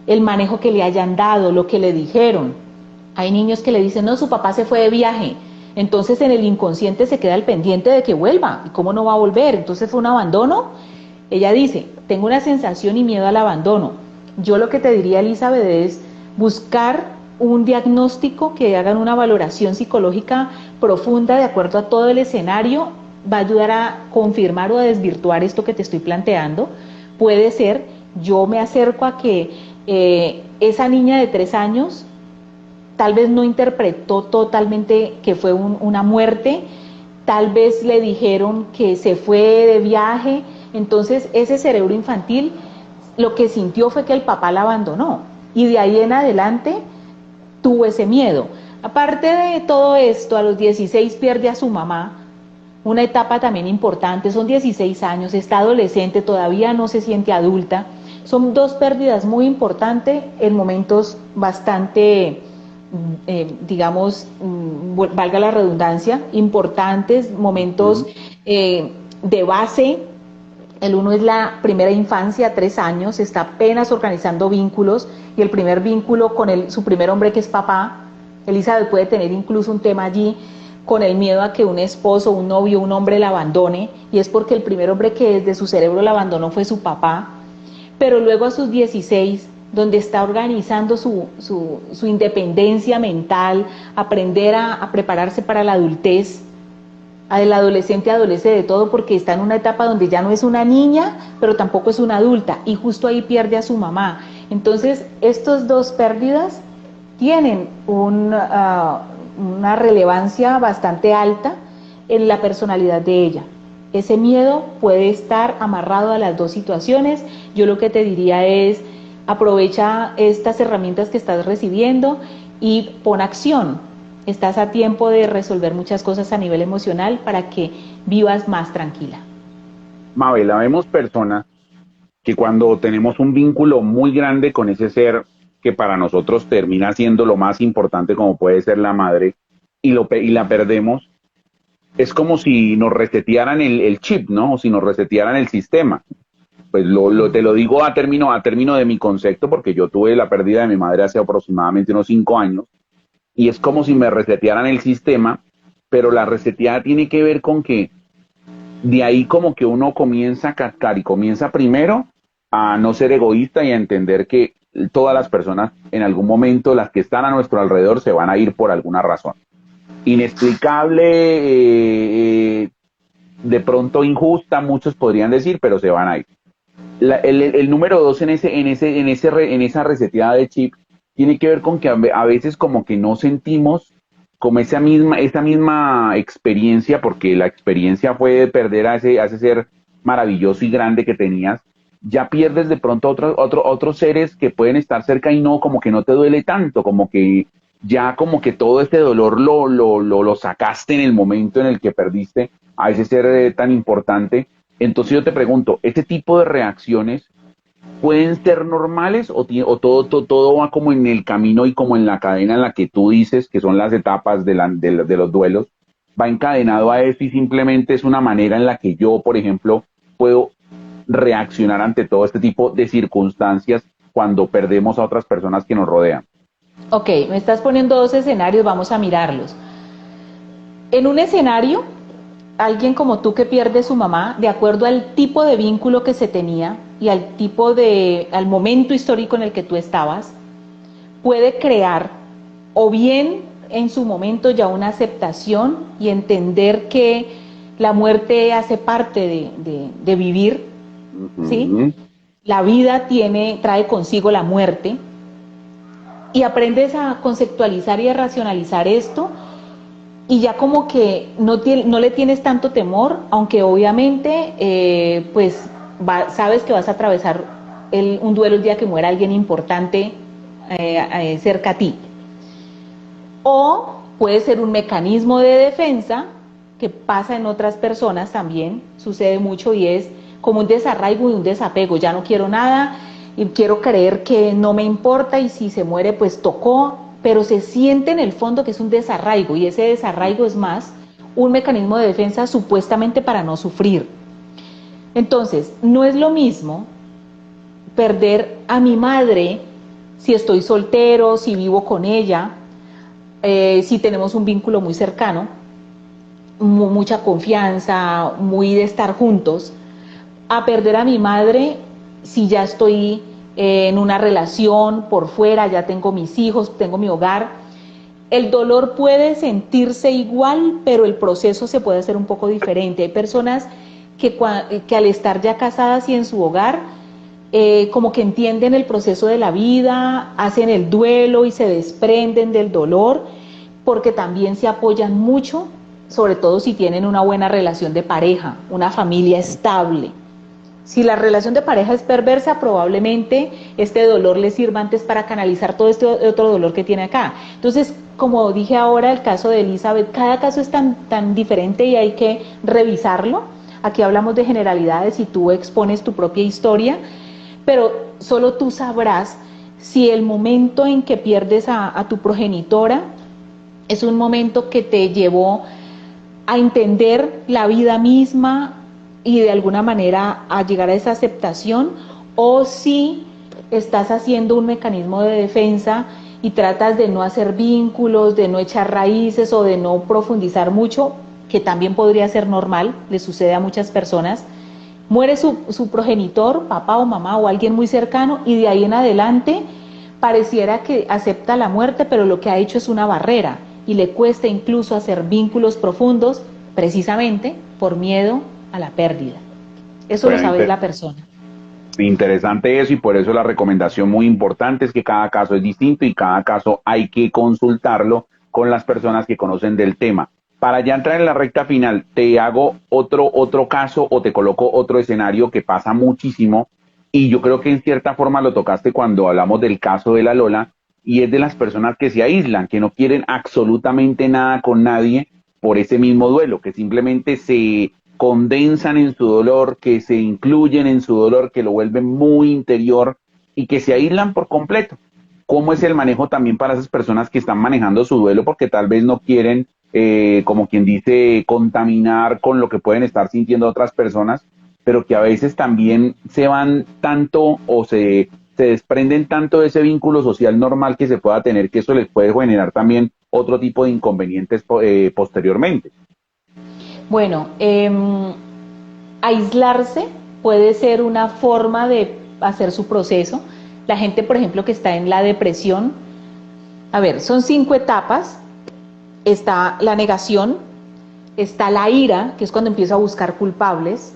Speaker 2: el manejo que le hayan dado, lo que le dijeron. Hay niños que le dicen, no, su papá se fue de viaje. Entonces en el inconsciente se queda el pendiente de que vuelva. ¿Y cómo no va a volver? Entonces fue un abandono. Ella dice, tengo una sensación y miedo al abandono. Yo lo que te diría, Elizabeth, es buscar un diagnóstico, que hagan una valoración psicológica profunda de acuerdo a todo el escenario, va a ayudar a confirmar o a desvirtuar esto que te estoy planteando. Puede ser, yo me acerco a que esa niña de 3 años tal vez no interpretó totalmente que fue una muerte, tal vez le dijeron que se fue de viaje, entonces ese cerebro infantil lo que sintió fue que el papá la abandonó y de ahí en adelante tuvo ese miedo. Aparte de todo esto, a los 16 pierde a su mamá, una etapa también importante, son 16 años, está adolescente, todavía no se siente adulta. Son 2 pérdidas muy importantes en momentos bastante, digamos, valga la redundancia, importantes, momentos de base El uno es la primera infancia, 3 años, está apenas organizando vínculos, y el primer vínculo con su primer hombre, que es papá. Elizabeth puede tener incluso un tema allí con el miedo a que un esposo, un novio, un hombre la abandone, y es porque el primer hombre que desde su cerebro la abandonó fue su papá. Pero luego a sus 16, donde está organizando su independencia mental, aprender a prepararse para la adultez. El adolescente adolece de todo porque está en una etapa donde ya no es una niña, pero tampoco es una adulta, y justo ahí pierde a su mamá. Entonces, estas dos pérdidas tienen una relevancia bastante alta en la personalidad de ella. Ese miedo puede estar amarrado a las dos situaciones. Yo lo que te diría es, aprovecha estas herramientas que estás recibiendo y pon acción. Estás a tiempo de resolver muchas cosas a nivel emocional para que vivas más tranquila.
Speaker 1: Mabel, vemos personas que cuando tenemos un vínculo muy grande con ese ser que para nosotros termina siendo lo más importante, como puede ser la madre, y la perdemos, es como si nos resetearan el chip, ¿no? O si nos resetearan el sistema. Pues te lo digo a término de mi concepto, porque yo tuve la pérdida de mi madre hace aproximadamente unos 5 años, y es como si me resetearan el sistema, pero la reseteada tiene que ver con que de ahí como que uno comienza a cascar y comienza primero a no ser egoísta y a entender que todas las personas en algún momento, las que están a nuestro alrededor, se van a ir por alguna razón. Inexplicable, de pronto injusta, muchos podrían decir, pero se van a ir. El número 2 en esa reseteada de chip tiene que ver con que a veces como que no sentimos como esa misma experiencia, porque la experiencia fue de perder a ese ser maravilloso y grande que tenías. Ya pierdes de pronto otros seres que pueden estar cerca y no, como que no te duele tanto, como que ya como que todo este dolor lo sacaste en el momento en el que perdiste a ese ser tan importante. Entonces yo te pregunto, ¿este tipo de reacciones pueden ser normales o todo va como en el camino y como en la cadena en la que tú dices que son las etapas de los duelos, va encadenado a esto y simplemente es una manera en la que yo, por ejemplo, puedo reaccionar ante todo este tipo de circunstancias cuando perdemos a otras personas que nos rodean?
Speaker 2: Ok, me estás poniendo 2 escenarios, vamos a mirarlos. En un escenario, alguien como tú que pierde su mamá, de acuerdo al tipo de vínculo que se tenía y al momento histórico en el que tú estabas, puede crear o bien en su momento ya una aceptación y entender que la muerte hace parte de vivir, ¿sí? La vida trae consigo la muerte, y aprendes a conceptualizar y a racionalizar esto, y ya como que no le tienes tanto temor, aunque obviamente pues sabes que vas a atravesar un duelo el día que muera alguien importante cerca a ti. O puede ser un mecanismo de defensa que pasa en otras personas también, sucede mucho, y es como un desarraigo y un desapego. Ya no quiero nada y quiero creer que no me importa, y si se muere pues tocó, pero se siente en el fondo que es un desarraigo, y ese desarraigo es más un mecanismo de defensa supuestamente para no sufrir. Entonces, no es lo mismo perder a mi madre si estoy soltero, si vivo con ella, si tenemos un vínculo muy cercano, mucha confianza, muy de estar juntos, a perder a mi madre si ya estoy en una relación por fuera, ya tengo mis hijos, tengo mi hogar. El dolor puede sentirse igual, pero el proceso se puede hacer un poco diferente. Hay personas que al estar ya casadas y en su hogar, como que entienden el proceso de la vida, hacen el duelo y se desprenden del dolor, porque también se apoyan mucho, sobre todo si tienen una buena relación de pareja, una familia estable. Si la relación de pareja es perversa, probablemente este dolor le sirva antes para canalizar todo este otro dolor que tiene acá. Entonces, como dije ahora, el caso de Elizabeth, cada caso es tan diferente y hay que revisarlo. Aquí hablamos de generalidades y tú expones tu propia historia, pero solo tú sabrás si el momento en que pierdes a tu progenitora es un momento que te llevó a entender la vida misma, y de alguna manera a llegar a esa aceptación, o si estás haciendo un mecanismo de defensa y tratas de no hacer vínculos, de no echar raíces o de no profundizar mucho, que también podría ser normal, le sucede a muchas personas. Muere su progenitor, papá o mamá o alguien muy cercano, y de ahí en adelante pareciera que acepta la muerte, pero lo que ha hecho es una barrera y le cuesta incluso hacer vínculos profundos precisamente por miedo a la pérdida. Eso lo
Speaker 1: Bueno,
Speaker 2: sabe la persona.
Speaker 1: interesante eso, y por eso la recomendación muy importante es que cada caso es distinto y cada caso hay que consultarlo con las personas que conocen del tema. Para ya entrar en la recta final, te hago otro caso o te coloco otro escenario que pasa muchísimo, y yo creo que en cierta forma lo tocaste cuando hablamos del caso de la Lola, y es de las personas que se aíslan, que no quieren absolutamente nada con nadie por ese mismo duelo, que simplemente se condensan en su dolor, que se incluyen en su dolor, que lo vuelven muy interior y que se aíslan por completo. ¿Cómo es el manejo también para esas personas que están manejando su duelo porque tal vez no quieren, como quien dice, contaminar con lo que pueden estar sintiendo otras personas, pero que a veces también se van tanto o se desprenden tanto de ese vínculo social normal que se pueda tener, que eso les puede generar también otro tipo de inconvenientes posteriormente?
Speaker 2: Bueno, aislarse puede ser una forma de hacer su proceso. La gente, por ejemplo, que está en la depresión, a ver, son 5 etapas. Está la negación, está la ira, que es cuando empiezo a buscar culpables.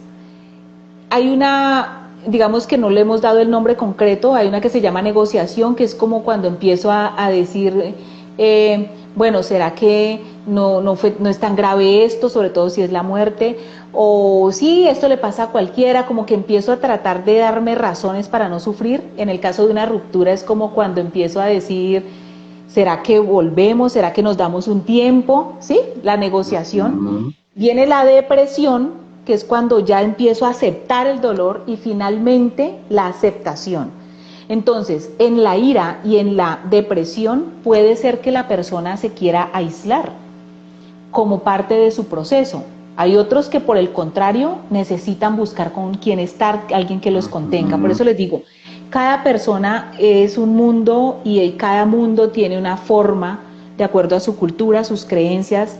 Speaker 2: Hay una, digamos que no le hemos dado el nombre concreto, hay una que se llama negociación, que es como cuando empiezo a decir, bueno, ¿será que no es tan grave esto, sobre todo si es la muerte? O sí, esto le pasa a cualquiera, como que empiezo a tratar de darme razones para no sufrir. En el caso de una ruptura es como cuando empiezo a decir, ¿será que volvemos? ¿Será que nos damos un tiempo? ¿Sí? La negociación.
Speaker 1: Mm.
Speaker 2: Viene la depresión, que es cuando ya empiezo a aceptar el dolor, y finalmente la aceptación. Entonces, en la ira y en la depresión puede ser que la persona se quiera aislar como parte de su proceso. Hay otros que por el contrario necesitan buscar con quien estar, alguien que los contenga. Por eso les digo, cada persona es un mundo y cada mundo tiene una forma de acuerdo a su cultura, sus creencias,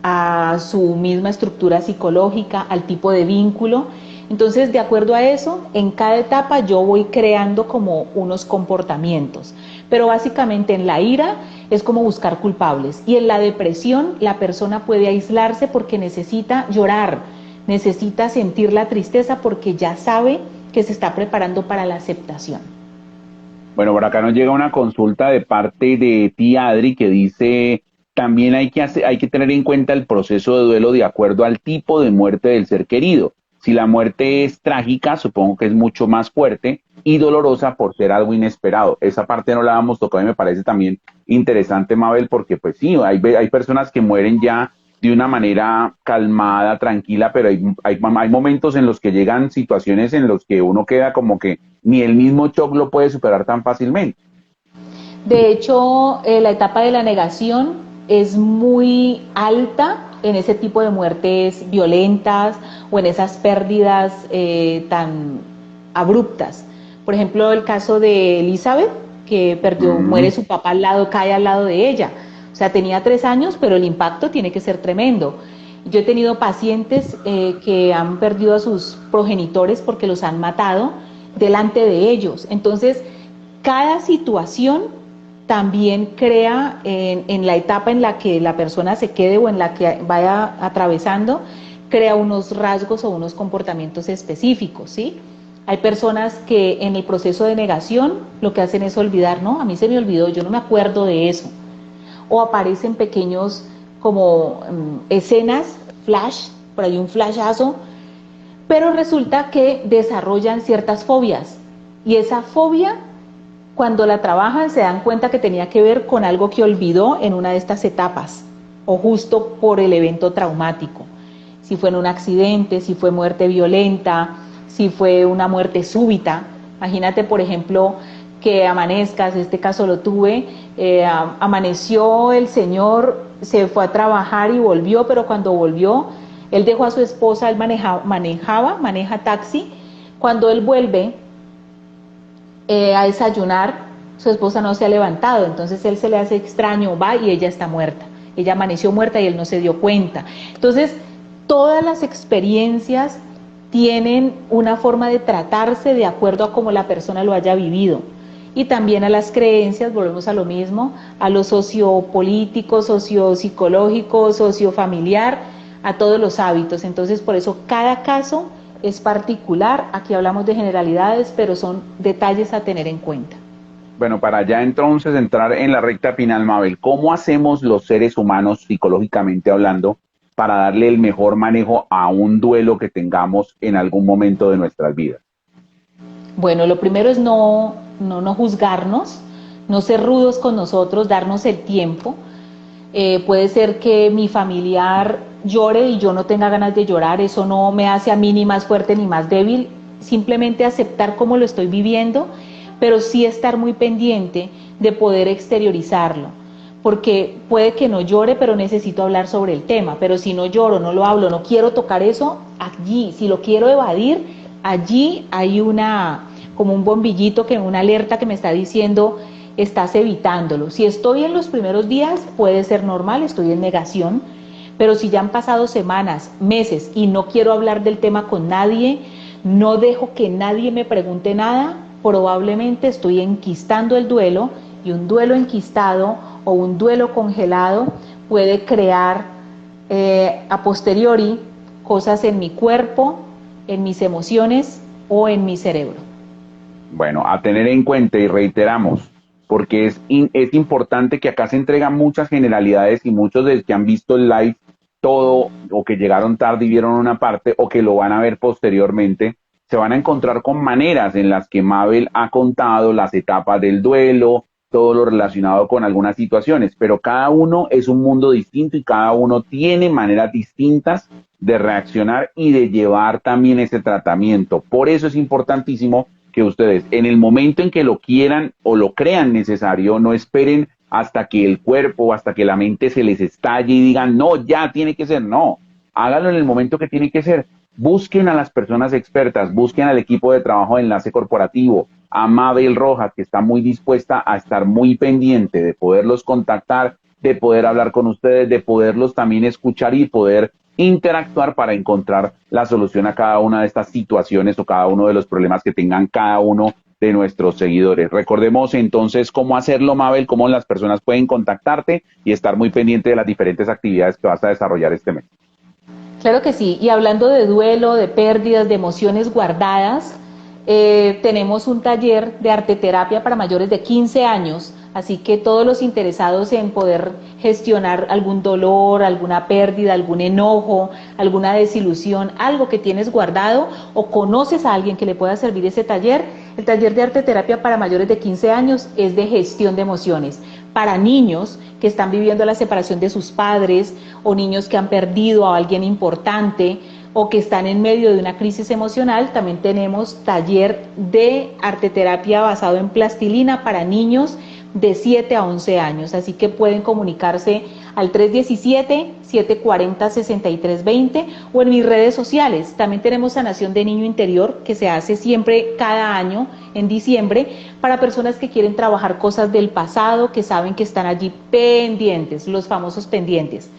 Speaker 2: a su misma estructura psicológica, al tipo de vínculo. Entonces, de acuerdo a eso, en cada etapa yo voy creando como unos comportamientos. Pero básicamente en la ira es como buscar culpables, y en la depresión la persona puede aislarse porque necesita llorar, necesita sentir la tristeza porque ya sabe que se está preparando para la aceptación.
Speaker 1: Bueno, por acá nos llega una consulta de parte de tía Adri que dice, también hay que tener en cuenta el proceso de duelo de acuerdo al tipo de muerte del ser querido. Si la muerte es trágica, supongo que es mucho más fuerte y dolorosa por ser algo inesperado. Esa parte no la habíamos tocado y me parece también interesante, Mabel, porque pues sí, hay personas que mueren ya de una manera calmada, tranquila, pero hay momentos en los que llegan situaciones en los que uno queda como que ni el mismo shock lo puede superar tan fácilmente.
Speaker 2: De hecho, la etapa de la negación es muy alta en ese tipo de muertes violentas o en esas pérdidas tan abruptas. Por ejemplo, el caso de Elizabeth, que perdió, muere su papá al lado, cae al lado de ella. O sea, tenía 3 años, pero el impacto tiene que ser tremendo. Yo he tenido pacientes que han perdido a sus progenitores porque los han matado delante de ellos. Entonces, cada situación también crea en la etapa en la que la persona se quede o en la que vaya atravesando, crea unos rasgos o unos comportamientos específicos, ¿sí? Hay personas que en el proceso de negación lo que hacen es olvidar, no, a mí se me olvidó, yo no me acuerdo de eso. O aparecen pequeños como escenas, flash, por ahí un flashazo, pero resulta que desarrollan ciertas fobias, y esa fobia, cuando la trabajan, se dan cuenta que tenía que ver con algo que olvidó en una de estas etapas, o justo por el evento traumático. Si fue en un accidente, si fue muerte violenta, si fue una muerte súbita. Imagínate, por ejemplo, que amanezcas, este caso lo tuve, amaneció el señor, se fue a trabajar y volvió, pero cuando volvió Él dejó a su esposa, él maneja taxi. Cuando él vuelve a desayunar, su esposa no se ha levantado, entonces él se le hace extraño, va y ella está muerta. Ella amaneció muerta y él no se dio cuenta. Entonces, todas las experiencias tienen una forma de tratarse de acuerdo a cómo la persona lo haya vivido. Y también a las creencias, volvemos a lo mismo, a lo sociopolítico, sociopsicológico, sociofamiliar, a todos los hábitos. Entonces, por eso cada caso es particular. Aquí hablamos de generalidades, pero son detalles a tener en cuenta.
Speaker 1: Bueno, para ya entonces entrar en la recta final, Mabel, ¿cómo hacemos los seres humanos, psicológicamente hablando, para darle el mejor manejo a un duelo que tengamos en algún momento de nuestras vidas?
Speaker 2: Bueno, lo primero es no juzgarnos, no ser rudos con nosotros, darnos el tiempo. Puede ser que mi familiar llore y yo no tenga ganas de llorar, eso no me hace a mí ni más fuerte ni más débil, simplemente aceptar cómo lo estoy viviendo, pero sí estar muy pendiente de poder exteriorizarlo, porque puede que no llore, pero necesito hablar sobre el tema, pero si no lloro, no lo hablo, no quiero tocar eso, allí, si lo quiero evadir, allí hay como un bombillito, una alerta que me está diciendo, estás evitándolo. Si estoy en los primeros días, puede ser normal, estoy en negación, pero si ya han pasado semanas, meses y no quiero hablar del tema con nadie, no dejo que nadie me pregunte nada, probablemente estoy enquistando el duelo, y un duelo enquistado o un duelo congelado puede crear a posteriori cosas en mi cuerpo, en mis emociones o en mi cerebro.
Speaker 1: Bueno, a tener en cuenta y reiteramos, porque es importante que acá se entregan muchas generalidades y muchos de los que han visto el live todo o que llegaron tarde y vieron una parte o que lo van a ver posteriormente, se van a encontrar con maneras en las que Mabel ha contado las etapas del duelo, todo lo relacionado con algunas situaciones, pero cada uno es un mundo distinto y cada uno tiene maneras distintas de reaccionar y de llevar también ese tratamiento. Por eso es importantísimo que ustedes, en el momento en que lo quieran o lo crean necesario, no esperen hasta que el cuerpo o hasta que la mente se les estalle y digan, no, ya tiene que ser, no, háganlo en el momento que tiene que ser. Busquen a las personas expertas, busquen al equipo de trabajo de enlace corporativo, a Mabel Rojas, que está muy dispuesta a estar muy pendiente de poderlos contactar, de poder hablar con ustedes, de poderlos también escuchar y poder interactuar para encontrar la solución a cada una de estas situaciones o cada uno de los problemas que tengan cada uno de nuestros seguidores. Recordemos entonces cómo hacerlo, Mabel, cómo las personas pueden contactarte y estar muy pendiente de las diferentes actividades que vas a desarrollar este mes.
Speaker 2: Claro que sí, y hablando de duelo, de pérdidas, de emociones guardadas, tenemos un taller de arteterapia para mayores de 15 años, así que todos los interesados en poder gestionar algún dolor, alguna pérdida, algún enojo, alguna desilusión, algo que tienes guardado o conoces a alguien que le pueda servir ese taller, el taller de arteterapia para mayores de 15 años es de gestión de emociones. Para niños que están viviendo la separación de sus padres o niños que han perdido a alguien importante o que están en medio de una crisis emocional, también tenemos taller de arteterapia basado en plastilina para niños de 7 a 11 años, así que pueden comunicarse al 317-740-6320 o en mis redes sociales. También tenemos sanación de niño interior que se hace siempre cada año en diciembre para personas que quieren trabajar cosas del pasado, que saben que están allí pendientes, los famosos pendientes.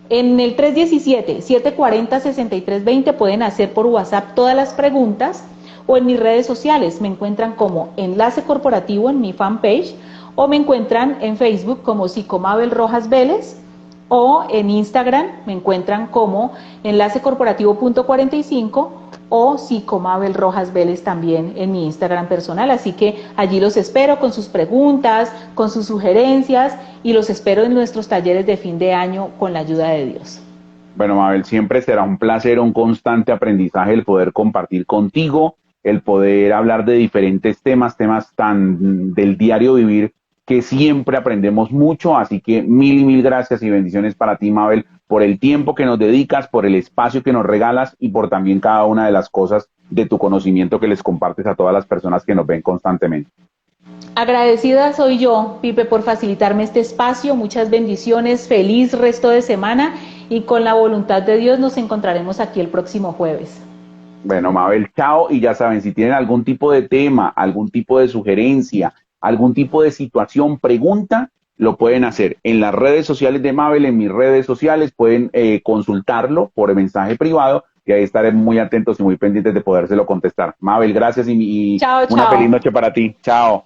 Speaker 2: En el 317-740-6320 pueden hacer por WhatsApp todas las preguntas o en mis redes sociales me encuentran como Enlace Corporativo en mi fanpage o me encuentran en Facebook como Psicomabel Rojas Vélez o en Instagram me encuentran como enlacecorporativo.45 o Psicomabel Rojas Vélez también en mi Instagram personal, así que allí los espero con sus preguntas, con sus sugerencias y los espero en nuestros talleres de fin de año con la ayuda de Dios.
Speaker 1: Bueno, Mabel, siempre será un placer, un constante aprendizaje el poder compartir contigo, el poder hablar de diferentes temas tan del diario vivir que siempre aprendemos mucho, así que mil y mil gracias y bendiciones para ti, Mabel, por el tiempo que nos dedicas, por el espacio que nos regalas y por también cada una de las cosas de tu conocimiento que les compartes a todas las personas que nos ven constantemente.
Speaker 2: Agradecida soy yo, Pipe, por facilitarme este espacio, muchas bendiciones, feliz resto de semana y con la voluntad de Dios nos encontraremos aquí el próximo jueves.
Speaker 1: Bueno, Mabel, chao. Y ya saben, si tienen algún tipo de tema, algún tipo de sugerencia, algún tipo de situación, pregunta, lo pueden hacer en las redes sociales de Mabel, en mis redes sociales, pueden consultarlo por mensaje privado y ahí estaré muy atentos y muy pendientes de podérselo contestar. Mabel, gracias y
Speaker 2: Chao,
Speaker 1: una feliz
Speaker 2: chao.
Speaker 1: noche para ti. Chao.